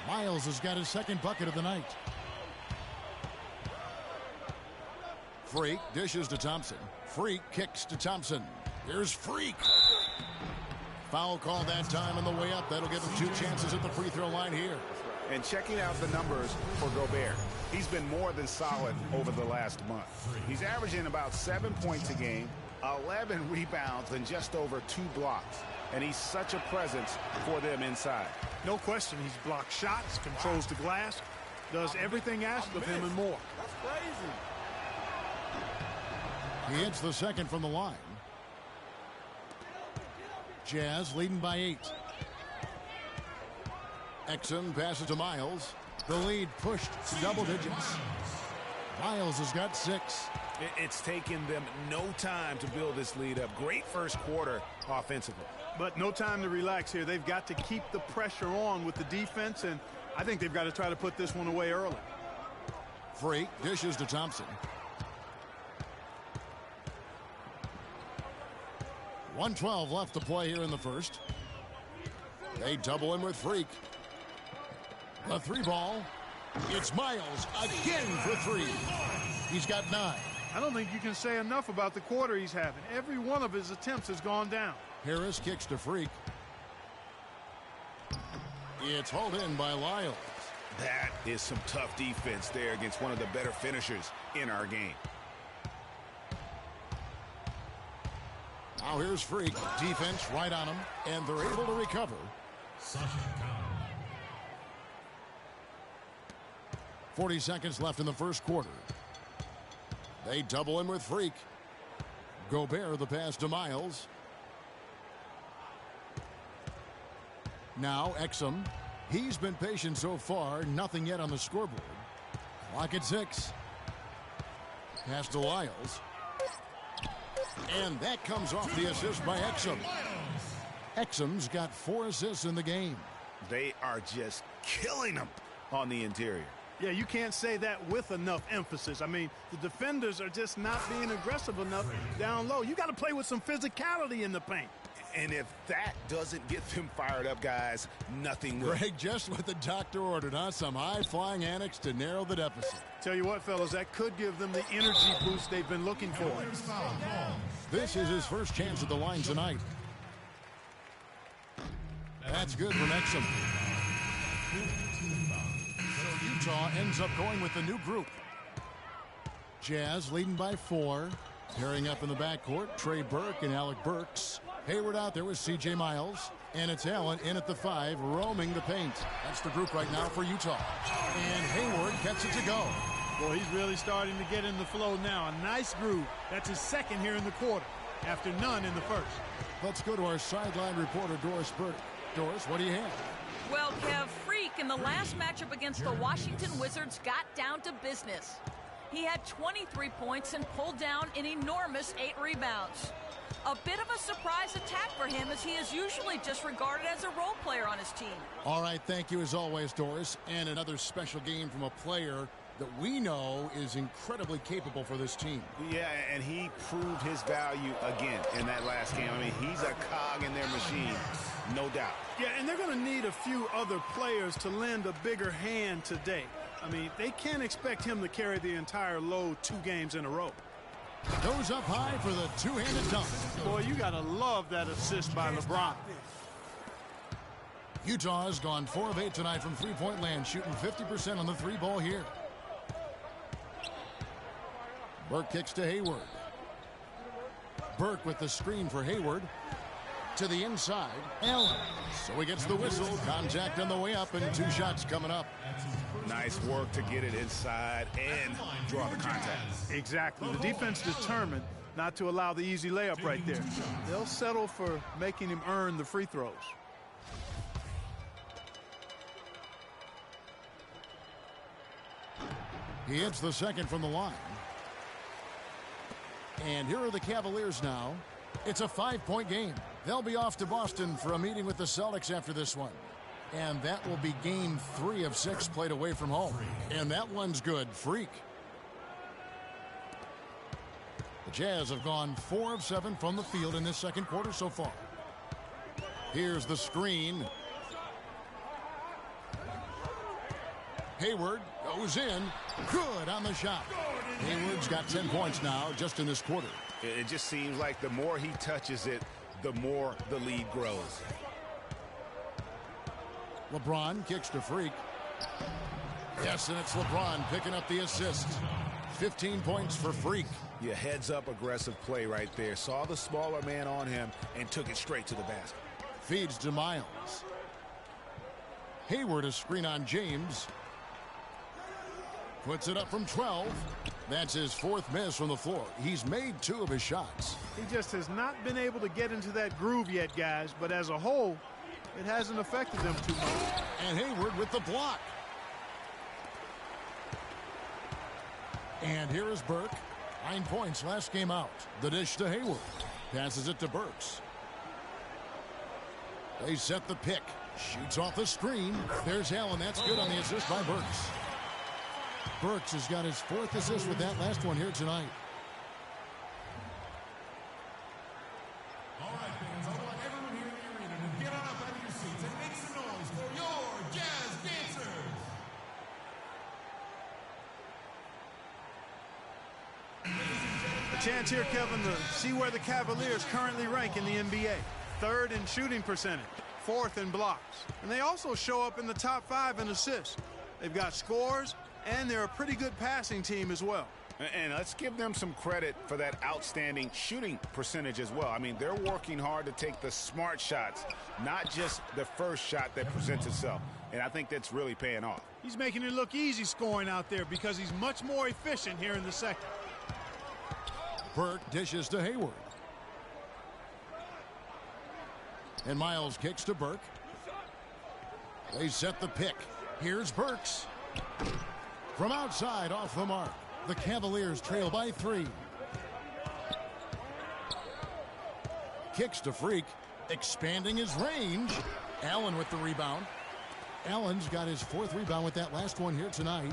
Miles has got his second bucket of the night. Freak dishes to Thompson. Freak kicks to Thompson. Here's Freak. Foul call that time on the way up. That'll give him 2 chances at the free throw line here. And checking out the numbers for Gobert, he's been more than solid over the last month. He's averaging about 7 points a game, 11 rebounds, and just over 2 blocks. And he's such a presence for them inside. No question, he's blocked shots, controls the glass, does everything asked of him and more. That's crazy. He hits the second from the line. Jazz leading by 8. Exum passes to Miles. The lead pushed to double digits. Miles has got 6. It's taken them no time to build this lead up. Great first quarter offensively. But no time to relax here. They've got to keep the pressure on with the defense, and I think they've got to try to put this one away early. Freak dishes to Thompson. 1:12 left to play here in the first. They double in with Freak. The 3 ball. It's Miles again for 3. He's got 9. I don't think you can say enough about the quarter he's having. Every one of his attempts has gone down. Harris kicks to Freak. It's hauled in by Lyles. That is some tough defense there against one of the better finishers in our game. Now here's Freak. Defense right on him, and they're able to recover. 40 seconds left in the first quarter. They double him with Freak. Gobert the pass to Miles. Now Exum. He's been patient so far. Nothing yet on the scoreboard. Clock at 6. Pass to Lyles. And that comes off the assist by Exum. Exum's got 4 assists in the game. They are just killing them on the interior. Yeah, you can't say that with enough emphasis. I mean, the defenders are just not being aggressive enough down low. You got to play with some physicality in the paint. And if that doesn't get them fired up, guys, nothing will. Greg, just what the doctor ordered, huh? Some high-flying annex to narrow the deficit. Tell you what, fellas, that could give them the energy boost they've been looking for. This is his first chance at the line tonight. That's good from Exum. So Utah ends up going with the new group. Jazz leading by 4. Pairing up in the backcourt, Trey Burke and Alec Burks. Hayward out there with C.J. Miles. And it's Allen in at the 5, roaming the paint. That's the group right now for Utah. And Hayward gets it to go. Well, he's really starting to get in the flow now. A nice groove. That's his second here in the quarter, after none in the first. Let's go to our sideline reporter, Doris Burke. Doris, what do you have? Well, Kev, Freak in the last matchup against the Washington Wizards got down to business. He had 23 points and pulled down an enormous 8 rebounds. A bit of a surprise attack for him, as he is usually just regarded as a role player on his team. All right, thank you as always, Doris. And another special game from a player that we know is incredibly capable for this team. Yeah, and he proved his value again in that last game. I mean, he's a cog in their machine, no doubt. Yeah, and they're going to need a few other players to lend a bigger hand today. I mean, they can't expect him to carry the entire load 2 games in a row. Goes up high for the two-handed dunk. Boy, you got to love that assist by LeBron. Utah has gone 4 of 8 tonight from three-point land, shooting 50% on the 3-ball here. Burke kicks to Hayward. Burke with the screen for Hayward. To the inside, Allen. So he gets the whistle. Contact on the way up, and 2 shots coming up. Nice work to get it inside and draw the contact. Exactly. The defense determined not to allow the easy layup right there. They'll settle for making him earn the free throws. He hits the second from the line. And here are the Cavaliers now. It's a 5-point game. They'll be off to Boston for a meeting with the Celtics after this one. And that will be game 3 of 6 played away from home. And that one's good. Freak. The Jazz have gone 4 of 7 from the field in this second quarter so far. Here's the screen. Hayward goes in. Good on the shot. Hayward's got 10 points now just in this quarter. It just seems like the more he touches it, the more the lead grows. LeBron kicks to Freak. Yes, and it's LeBron picking up the assist. 15 points for Freak. Yeah, heads-up aggressive play right there. Saw the smaller man on him and took it straight to the basket. Feeds to Miles. Hayward a screen on James. Puts it up from 12. That's his 4th miss from the floor. He's made 2 of his shots. He just has not been able to get into that groove yet, guys. But as a whole, it hasn't affected them too much. And Hayward with the block. And here is Burke. 9 points last game out. The dish to Hayward. Passes it to Burks. They set the pick. Shoots off the screen. There's Allen. That's good on the assist by Burks. Burks has got his 4th assist with that last one here tonight. All right, fans, I want everyone here in the arena to get on up out of your seats and make some noise for your Jazz dancers. A chance here, Kevin, to see where the Cavaliers currently rank in the NBA. 3rd in shooting percentage, 4th in blocks. And they also show up in the top 5 in assists. They've got scores, and they're a pretty good passing team as well. And let's give them some credit for that outstanding shooting percentage as well. I mean, they're working hard to take the smart shots, not just the first shot that presents itself. And I think that's really paying off. He's making it look easy scoring out there because he's much more efficient here in the second. Burke dishes to Hayward. And Miles kicks to Burke. They set the pick. Here's Burks. From outside, off the mark. The Cavaliers trail by 3. Kicks to Freak, expanding his range. Allen with the rebound. Allen's got his 4th rebound with that last one here tonight.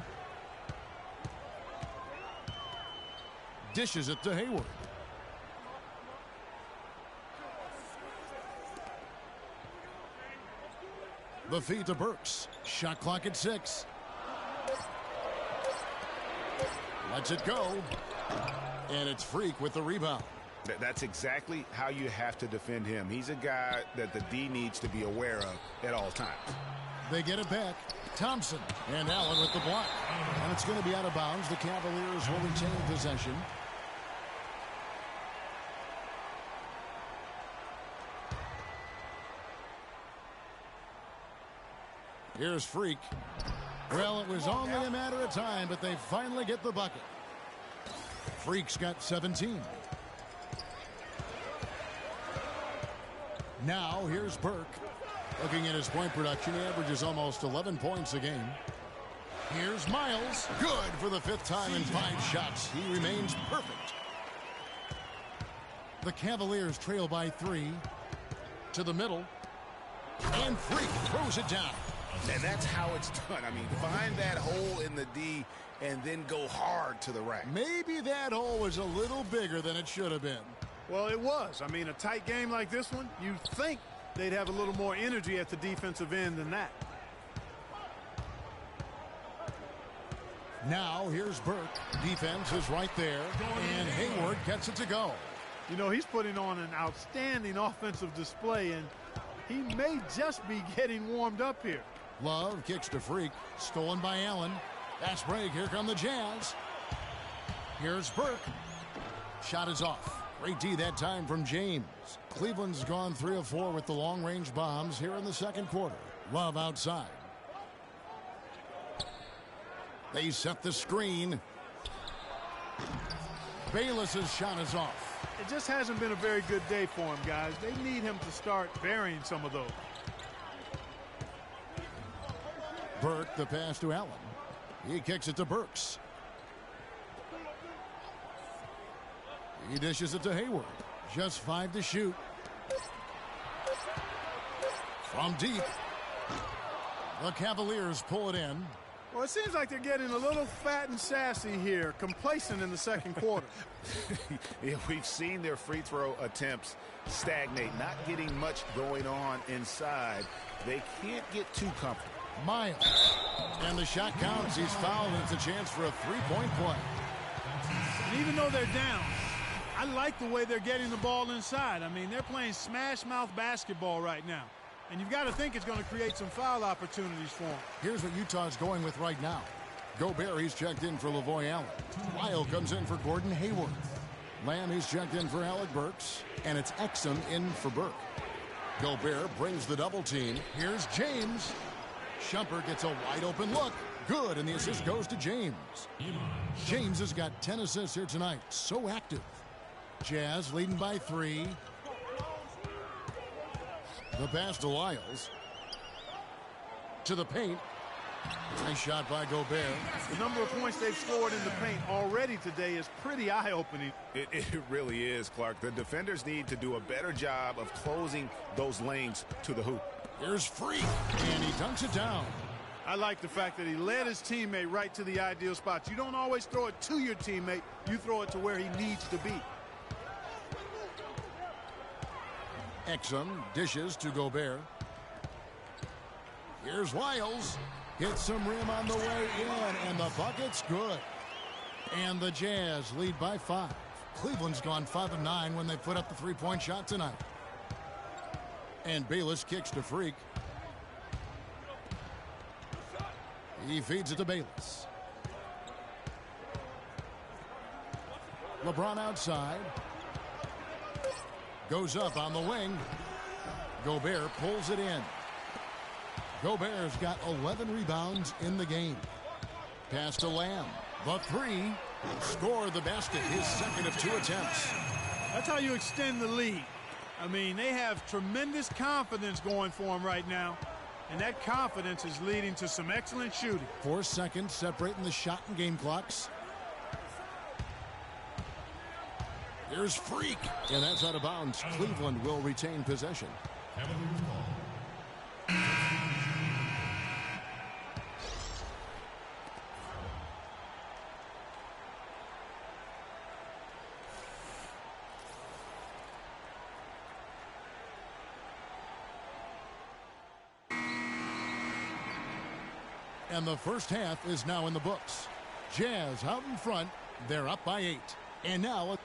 Dishes it to Hayward. The feed to Burks. Shot clock at 6. Lets it go. And it's Freak with the rebound. That's exactly how you have to defend him. He's a guy that the D needs to be aware of at all times. They get it back. Thompson and Allen with the block. And it's going to be out of bounds. The Cavaliers will retain possession. Here's Freak. Well, it was only a matter of time, but they finally get the bucket. Freak's got 17. Now, here's Burke. Looking at his point production, he averages almost 11 points a game. Here's Miles. Good for the 5th time in 5 shots. He remains perfect. The Cavaliers trail by 3. To the middle. And Freak throws it down. And that's how it's done. I mean, find that hole in the D and then go hard to the rack. Maybe that hole was a little bigger than it should have been. Well, it was. I mean, a tight game like this one, you'd think they'd have a little more energy at the defensive end than that. Now, here's Burke. Defense is right there, and Hayward gets it to go. You know, he's putting on an outstanding offensive display, and he may just be getting warmed up here. Love kicks to Freak. Stolen by Allen. Fast break. Here come the Jazz. Here's Burke. Shot is off. Great D that time from James. Cleveland's gone 3 of 4 with the long-range bombs here in the 2nd quarter. Love outside. They set the screen. Bayless's shot is off. It just hasn't been a very good day for him, guys. They need him to start burying some of those. Burke, the pass to Allen. He kicks it to Burks. He dishes it to Hayward. Just 5 to shoot. From deep. The Cavaliers pull it in. Well, it seems like they're getting a little fat and sassy here, complacent in the 2nd quarter. Yeah, we've seen their free throw attempts stagnate, not getting much going on inside. They can't get too comfortable. Miles. And the shot counts. He's fouled, and it's a chance for a 3-point play. And even though they're down, I like the way they're getting the ball inside. I mean, they're playing smash-mouth basketball right now. And you've got to think it's going to create some foul opportunities for them. Here's what Utah's going with right now. Gobert, he's checked in for Lavoy Allen. Lyle comes in for Gordon Hayward. Lamb, he's checked in for Alec Burks. And it's Exum in for Burke. Gobert brings the double team. Here's James. Shumpert gets a wide open look. Good, and the assist goes to James. James has got 10 assists here tonight. So active. Jazz leading by 3. The pass to Lyles. To the paint. Nice shot by Gobert. The number of points they've scored in the paint already today is pretty eye-opening. It really is, Clark. The defenders need to do a better job of closing those lanes to the hoop. Here's Freak, and he dunks it down. I like the fact that he led his teammate right to the ideal spots. You don't always throw it to your teammate. You throw it to where he needs to be. Exum dishes to Gobert. Here's Lyles. Hits some rim on the way in, and the bucket's good. And the Jazz lead by 5. Cleveland's gone 5 of 9 when they put up the 3-point shot tonight. And Bayless kicks to Freak. He feeds it to Bayless. LeBron outside. Goes up on the wing. Gobert pulls it in. Gobert's got 11 rebounds in the game. Pass to Lamb. The 3. Score the basket, his second of 2 attempts. That's how you extend the lead. I mean, they have tremendous confidence going for them right now, and that confidence is leading to some excellent shooting. 4 seconds separating the shot and game clocks. Here's Freak, and that's out of bounds. Cleveland will retain possession. And the first half is now in the books. Jazz out in front. They're up by 8. And now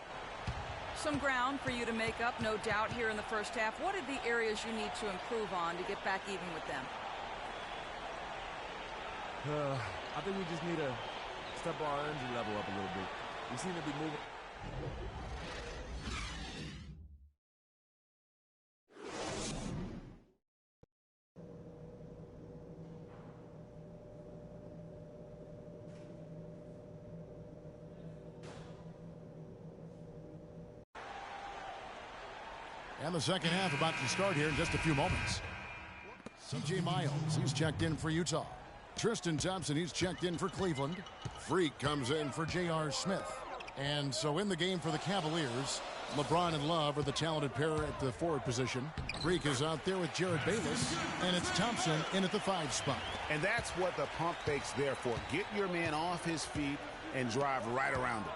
some ground for you to make up, no doubt, here in the first half. What are the areas you need to improve on to get back even with them? I think we just need to step our energy level up a little bit. We seem to be moving. And the second half about to start here in just a few moments. C.J. Miles, he's checked in for Utah. Tristan Thompson, he's checked in for Cleveland. Freak comes in for J.R. Smith. And so in the game for the Cavaliers, LeBron and Love are the talented pair at the forward position. Freak is out there with Jared Bayless, and it's Thompson in at the 5 spot. And that's what the pump fake's there for. Get your man off his feet and drive right around him.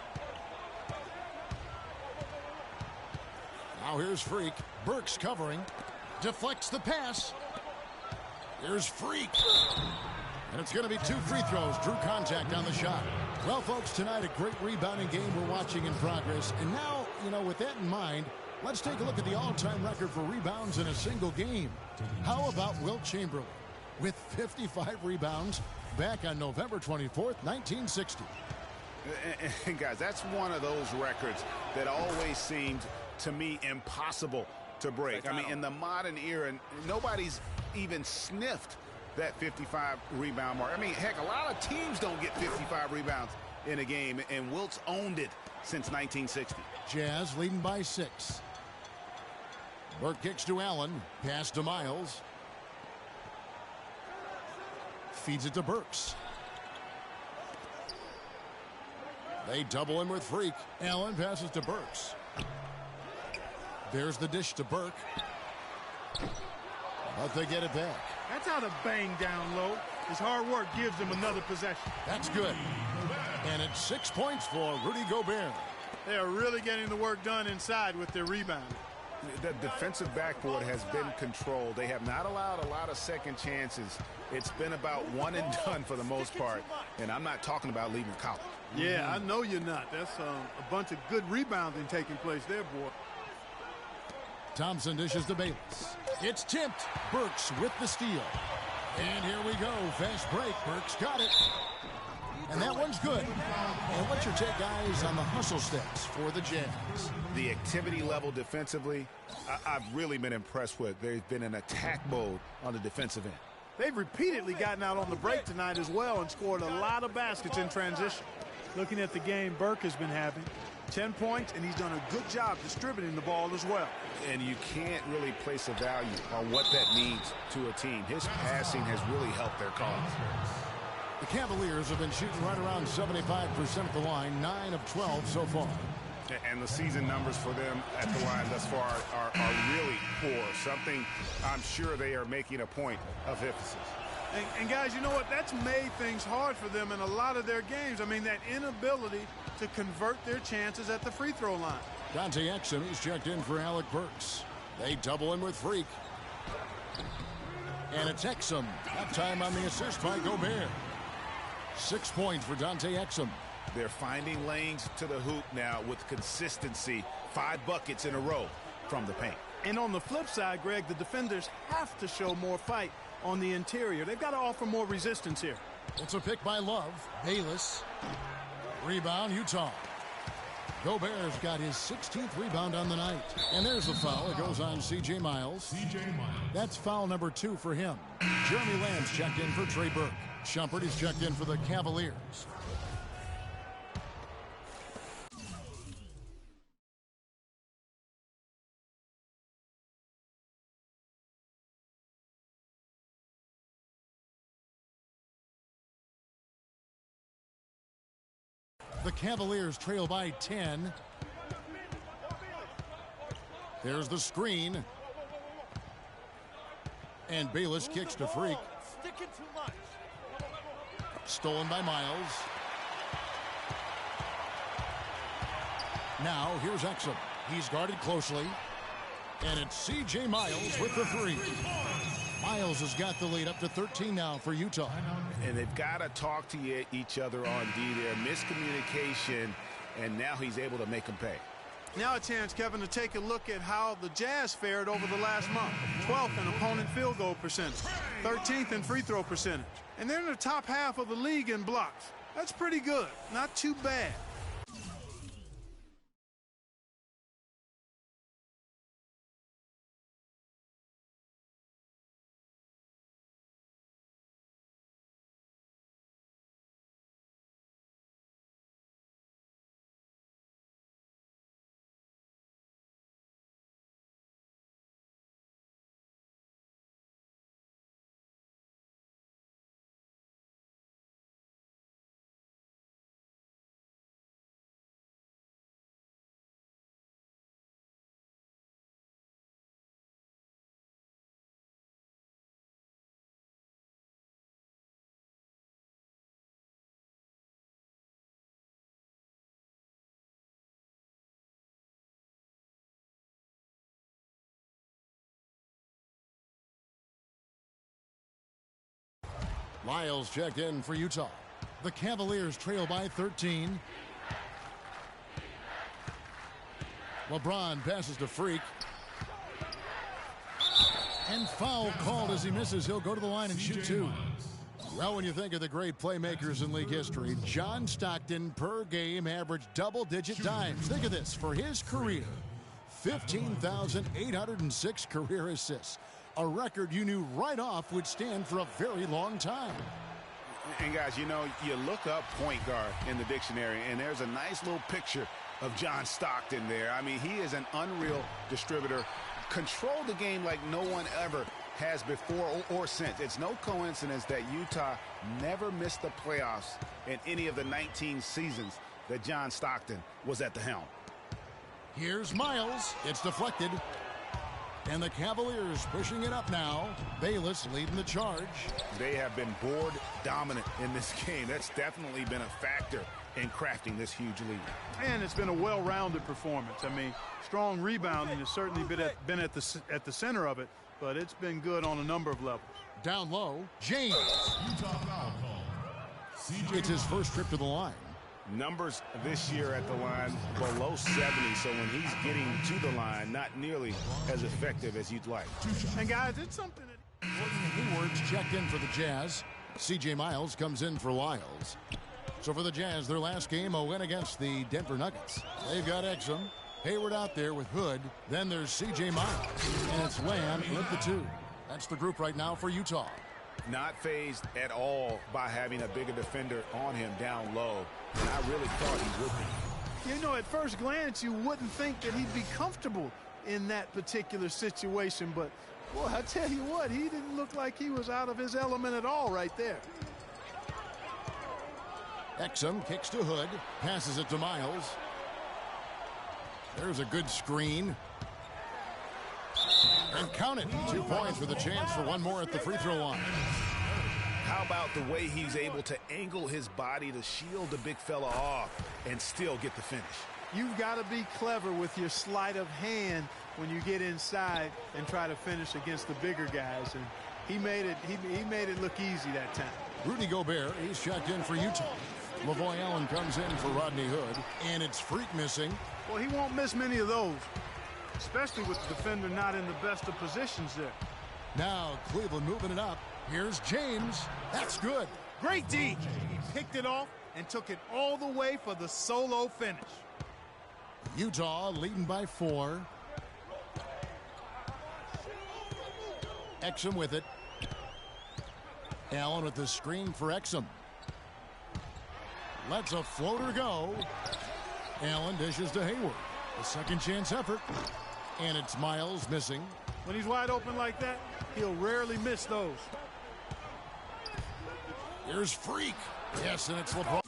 Now here's Freak. Burks covering. Deflects the pass. Here's Freak. And it's going to be 2 free throws. Drew contact on the shot. Well, folks, tonight a great rebounding game we're watching in progress. And now, with that in mind, let's take a look at the all-time record for rebounds in a single game. How about Wilt Chamberlain with 55 rebounds back on November 24th, 1960. And guys, that's one of those records that always seemed to me impossible to break. I mean, in the modern era, nobody's even sniffed that 55 rebound mark. I mean, heck, a lot of teams don't get 55 rebounds in a game, and Wilt's owned it since 1960. Jazz leading by 6. Burke kicks to Allen. Pass to Miles. Feeds it to Burks. They double him with Freak. Allen passes to Burks. There's the dish to Burke. But they get it back. That's how to bang down low. His hard work gives them another possession. That's good. And it's 6 points for Rudy Gobert. They are really getting the work done inside with their rebound. The defensive backboard has been controlled. They have not allowed a lot of second chances. It's been about one and done for the most part. And I'm not talking about leaving college. Yeah, I know you're not. That's a bunch of good rebounding taking place there, boy. Thompson dishes to Bayless. It's tipped. Burks with the steal. And here we go. Fast break. Burks got it. And that one's good. And what's your take, guys, on the hustle steps for the Jazz? The activity level defensively, I've really been impressed with. There's been an attack mode on the defensive end. They've repeatedly gotten out on the break tonight as well and scored a lot of baskets in transition. Looking at the game Burke has been having, 10 points, and he's done a good job distributing the ball as well. And you can't really place a value on what that means to a team. His passing has really helped their cause. The Cavaliers have been shooting right around 75% at the line, 9 of 12 so far. And the season numbers for them at the line thus far are really poor. Something I'm sure they are making a point of emphasis. And guys, you know what? That's made things hard for them in a lot of their games. I mean, that inability to convert their chances at the free throw line. Dante Exum, he's checked in for Alec Burks. They double him with Freak. And it's Exum. That time on the assist by Gobert. 6 points for Dante Exum. They're finding lanes to the hoop now with consistency. 5 buckets in a row from the paint. And on the flip side, Greg, the defenders have to show more fight on the interior. They've got to offer more resistance here. It's a pick by Love. Bayless. Rebound, Utah. Gobert's got his 16th rebound on the night. And there's the foul. It goes on C.J. Miles. That's foul number 2 for him. Jeremy Lamb's checked in for Trey Burke. Shumpert is checked in for the Cavaliers. The Cavaliers trail by 10. There's the screen. And Bayless kicks to Freak. Sticking too much. Stolen by Miles. Now here's Exum. He's guarded closely. And it's C.J. Miles with the three. Miles has got the lead up to 13 now for Utah. And they've got to talk to each other on D there. Miscommunication, and now he's able to make them pay. Now a chance, Kevin, to take a look at how the Jazz fared over the last month. 12th in opponent field goal percentage, 13th in free throw percentage. And they're in the top half of the league in blocks. That's pretty good. Not too bad. Miles checked in for Utah. The Cavaliers trail by 13. LeBron passes to Freak. And foul called as he misses. He'll go to the line and shoot two. Well, when you think of the great playmakers in league history, John Stockton per game averaged double-digit dimes. Think of this. For his career, 15,806 career assists. A record you knew right off would stand for a very long time. And guys, you know, you look up point guard in the dictionary, and there's a nice little picture of John Stockton there. I mean, he is an unreal distributor. Controlled the game like no one ever has before or since. It's no coincidence that Utah never missed the playoffs in any of the 19 seasons that John Stockton was at the helm. Here's Miles. It's deflected. And the Cavaliers pushing it up now. Bayless leading the charge. They have been board dominant in this game. That's definitely been a factor in crafting this huge lead. And it's been a well-rounded performance. I mean, strong rebounding has certainly been at the center of it, but it's been good on a number of levels. Down low, James. Utah foul call. It's his first trip to the line. Numbers this year at the line below 70, so when he's getting to the line, not nearly as effective as you'd like. And guys, it's something that Hayward's checked in for the Jazz. C.J. Miles comes in for Lyles. So for the Jazz, their last game, a win against the Denver Nuggets. They've got Exum, Hayward out there with Hood. Then there's C.J. Miles, and it's Lamb with the two. That's the group right now for Utah. Not fazed at all by having a bigger defender on him down low. And I really thought he would be. You know, at first glance, you wouldn't think that he'd be comfortable in that particular situation. But, boy, I tell you what, he didn't look like he was out of his element at all right there. Exum kicks to Hood, passes it to Miles. There's a good screen. And count it. 2 points with a chance for one more at the free throw line. How about the way he's able to angle his body to shield the big fella off and still get the finish? You've got to be clever with your sleight of hand when you get inside and try to finish against the bigger guys. And he made it look easy that time. Rudy Gobert, he's checked in for Utah. Lavoy Allen comes in for Rodney Hood, and it's Freak missing. Well, he won't miss many of those, especially with the defender not in the best of positions there. Now Cleveland moving it up. Here's James. That's good. Great D. He picked it off and took it all the way for the solo finish. Utah leading by 4. Exum with it. Allen with the screen for Exum. Lets a floater go. Allen dishes to Hayward. A second chance effort. And it's Miles missing. When he's wide open like that, he'll rarely miss those. Here's Freak. Yes, and it's LeBron.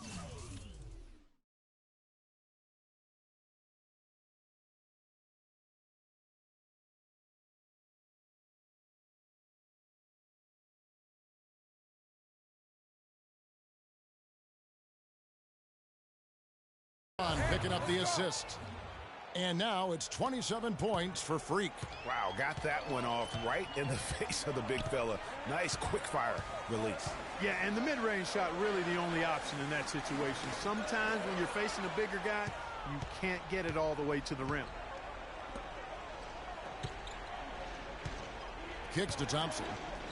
Picking up the assist. And now it's 27 points for Freak. Wow, got that one off right in the face of the big fella. Nice quick fire release. Yeah, and the mid-range shot really the only option in that situation. Sometimes when you're facing a bigger guy, you can't get it all the way to the rim. Kicks to Thompson.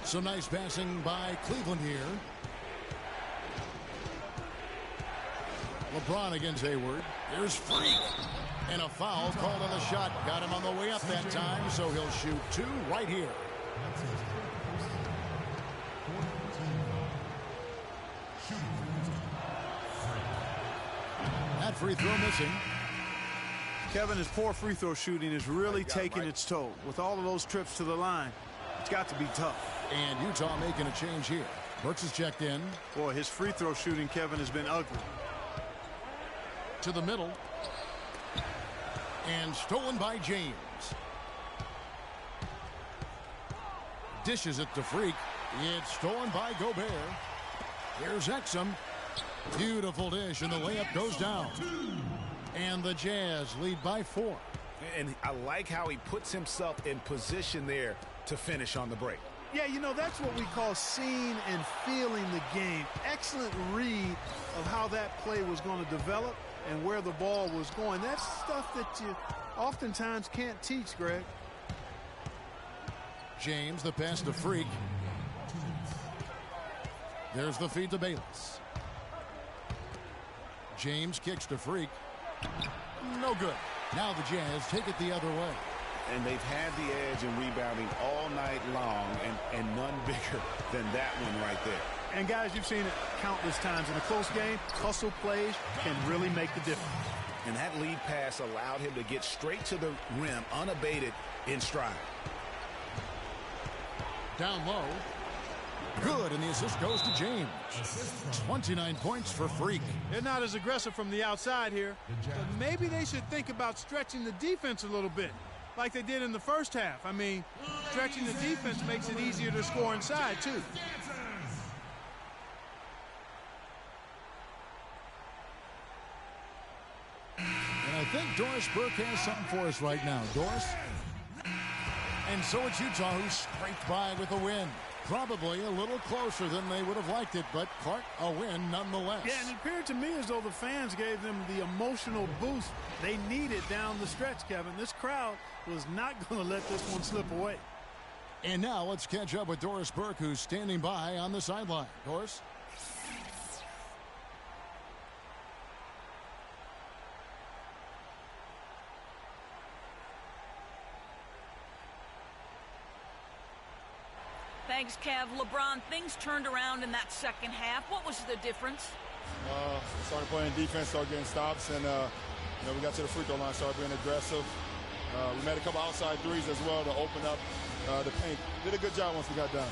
Some nice passing by Cleveland here. LeBron against Hayward. Here's Freak. And a foul called on the shot. Got him on the way up that time, so he'll shoot 2 right here. That free throw missing. Kevin, his poor free throw shooting is really taking its toll. With all of those trips to the line, it's got to be tough. And Utah making a change here. Brooks is checked in. Boy, his free throw shooting, Kevin, has been ugly. To the middle. And stolen by James. Dishes it to Freak. It's stolen by Gobert. Here's Exum. Beautiful dish, and the layup goes down. And the Jazz lead by 4. And I like how he puts himself in position there to finish on the break. Yeah, you know, that's what we call seeing and feeling the game. Excellent read of how that play was going to develop and where the ball was going. That's stuff that you oftentimes can't teach, Greg. James, the pass to Freak. There's the feed to Bayless. James kicks to Freak. No good. Now the Jazz take it the other way. And they've had the edge in rebounding all night long, and none bigger than that one right there. And guys, you've seen it countless times in a close game. Hustle plays can really make the difference. And that lead pass allowed him to get straight to the rim unabated in stride. Down low. Good, and the assist goes to James. 29 points for Freak. They're not as aggressive from the outside here, but maybe they should think about stretching the defense a little bit, like they did in the first half. I mean, stretching the defense makes it easier to score inside, too. And I think Doris Burke has something for us right now. Doris? And so it's Utah who scraped by with a win. Probably a little closer than they would have liked it, but Clark, a win nonetheless. Yeah, and it appeared to me as though the fans gave them the emotional boost they needed down the stretch, Kevin. This crowd was not going to let this one slip away. And now let's catch up with Doris Burke, who's standing by on the sideline. Doris? Thanks, Kev. LeBron, things turned around in that second half. What was the difference? Started playing defense, started getting stops, and we got to the free throw line, started being aggressive. We made a couple outside threes as well to open up the paint. Did a good job once we got done.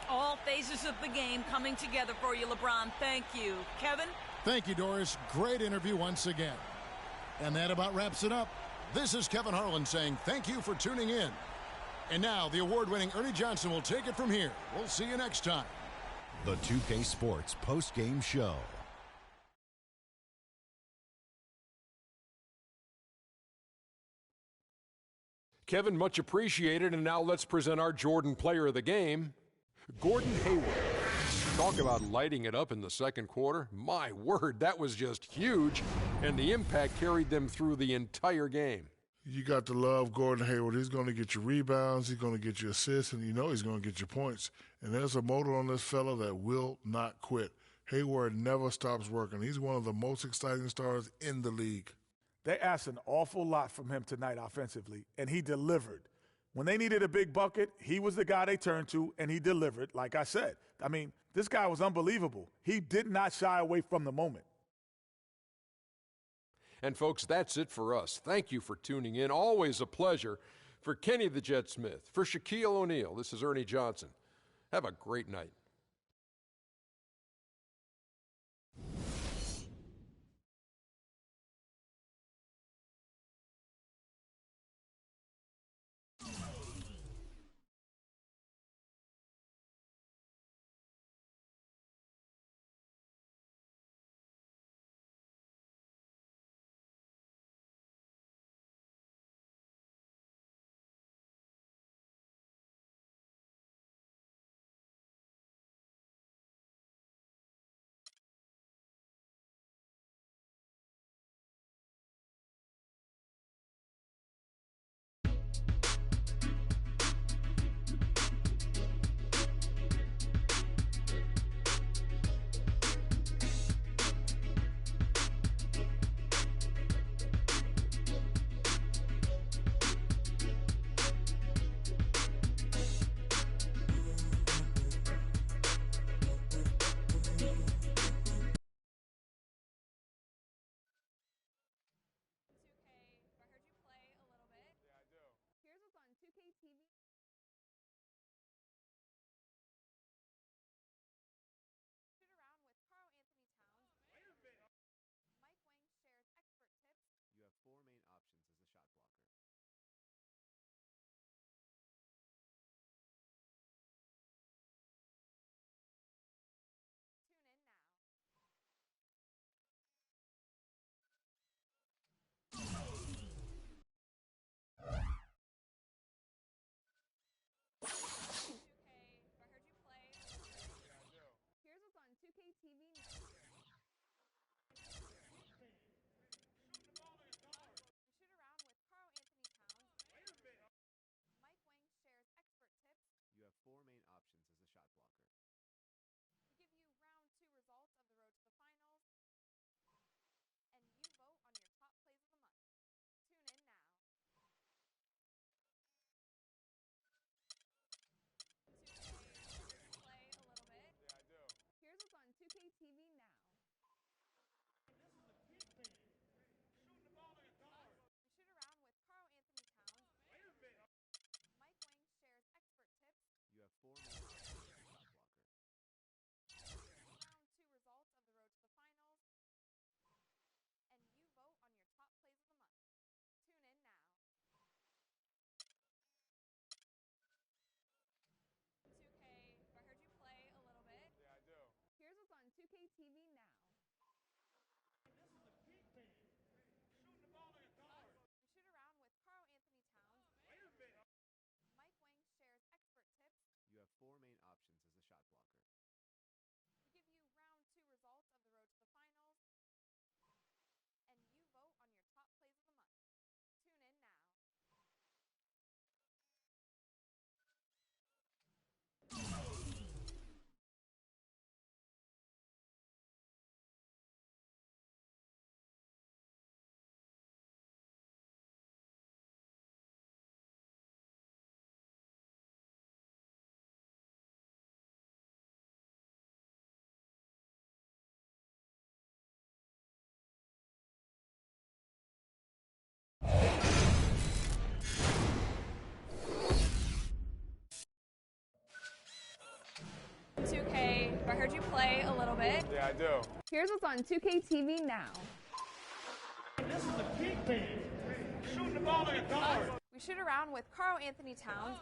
All phases of the game coming together for you, LeBron. Thank you. Kevin? Thank you, Doris. Great interview once again. And that about wraps it up. This is Kevin Harlan saying thank you for tuning in. And now the award-winning Ernie Johnson will take it from here. We'll see you next time. The 2K Sports post-game show. Kevin, much appreciated. And now let's present our Jordan player of the game, Gordon Hayward. Talk about lighting it up in the second quarter. My word, that was just huge. And the impact carried them through the entire game. You got to love Gordon Hayward. He's going to get you rebounds. He's going to get you assists, and you know he's going to get you points. And there's a motor on this fella that will not quit. Hayward never stops working. He's one of the most exciting stars in the league. They asked an awful lot from him tonight offensively, and he delivered. When they needed a big bucket, he was the guy they turned to, and he delivered, like I said. I mean, this guy was unbelievable. He did not shy away from the moment. And, folks, that's it for us. Thank you for tuning in. Always a pleasure. For Kenny the Jet Smith, for Shaquille O'Neal, this is Ernie Johnson. Have a great night. blocker. We give you round 2 results of the road to the finals, and you vote on your top plays of the month. Tune in now. 2K, play a little bit. Yeah, I do. Here's what's on 2K TV now. This is a deep thing. Shooting the ball in the guard. We shoot around with Carl Anthony Towns. Wait a minute. Mike Wang shares expert tips. You have 4 minutes as a shot blocker. Round 2 results of the road to the finals, and you vote on your top plays of the month. Tune in now. 2K, I heard you play a little bit. Yeah, I do. Here's what's on 2K TV now. This is a deep thing. Shooting the ball in the guard. We shoot around with Carl Anthony Towns. Wait a minute. Mike Wang shares expert tips. You have 4 main options as a shot blocker. We give you round 2 results of the road to the finals, and you vote on your top plays of the month. Tune in now. I heard you play a little bit. Yeah, I do. Here's what's on 2K TV now. This is a deep thing. Shooting the ball in the guard. We shoot around with Carl Anthony Towns.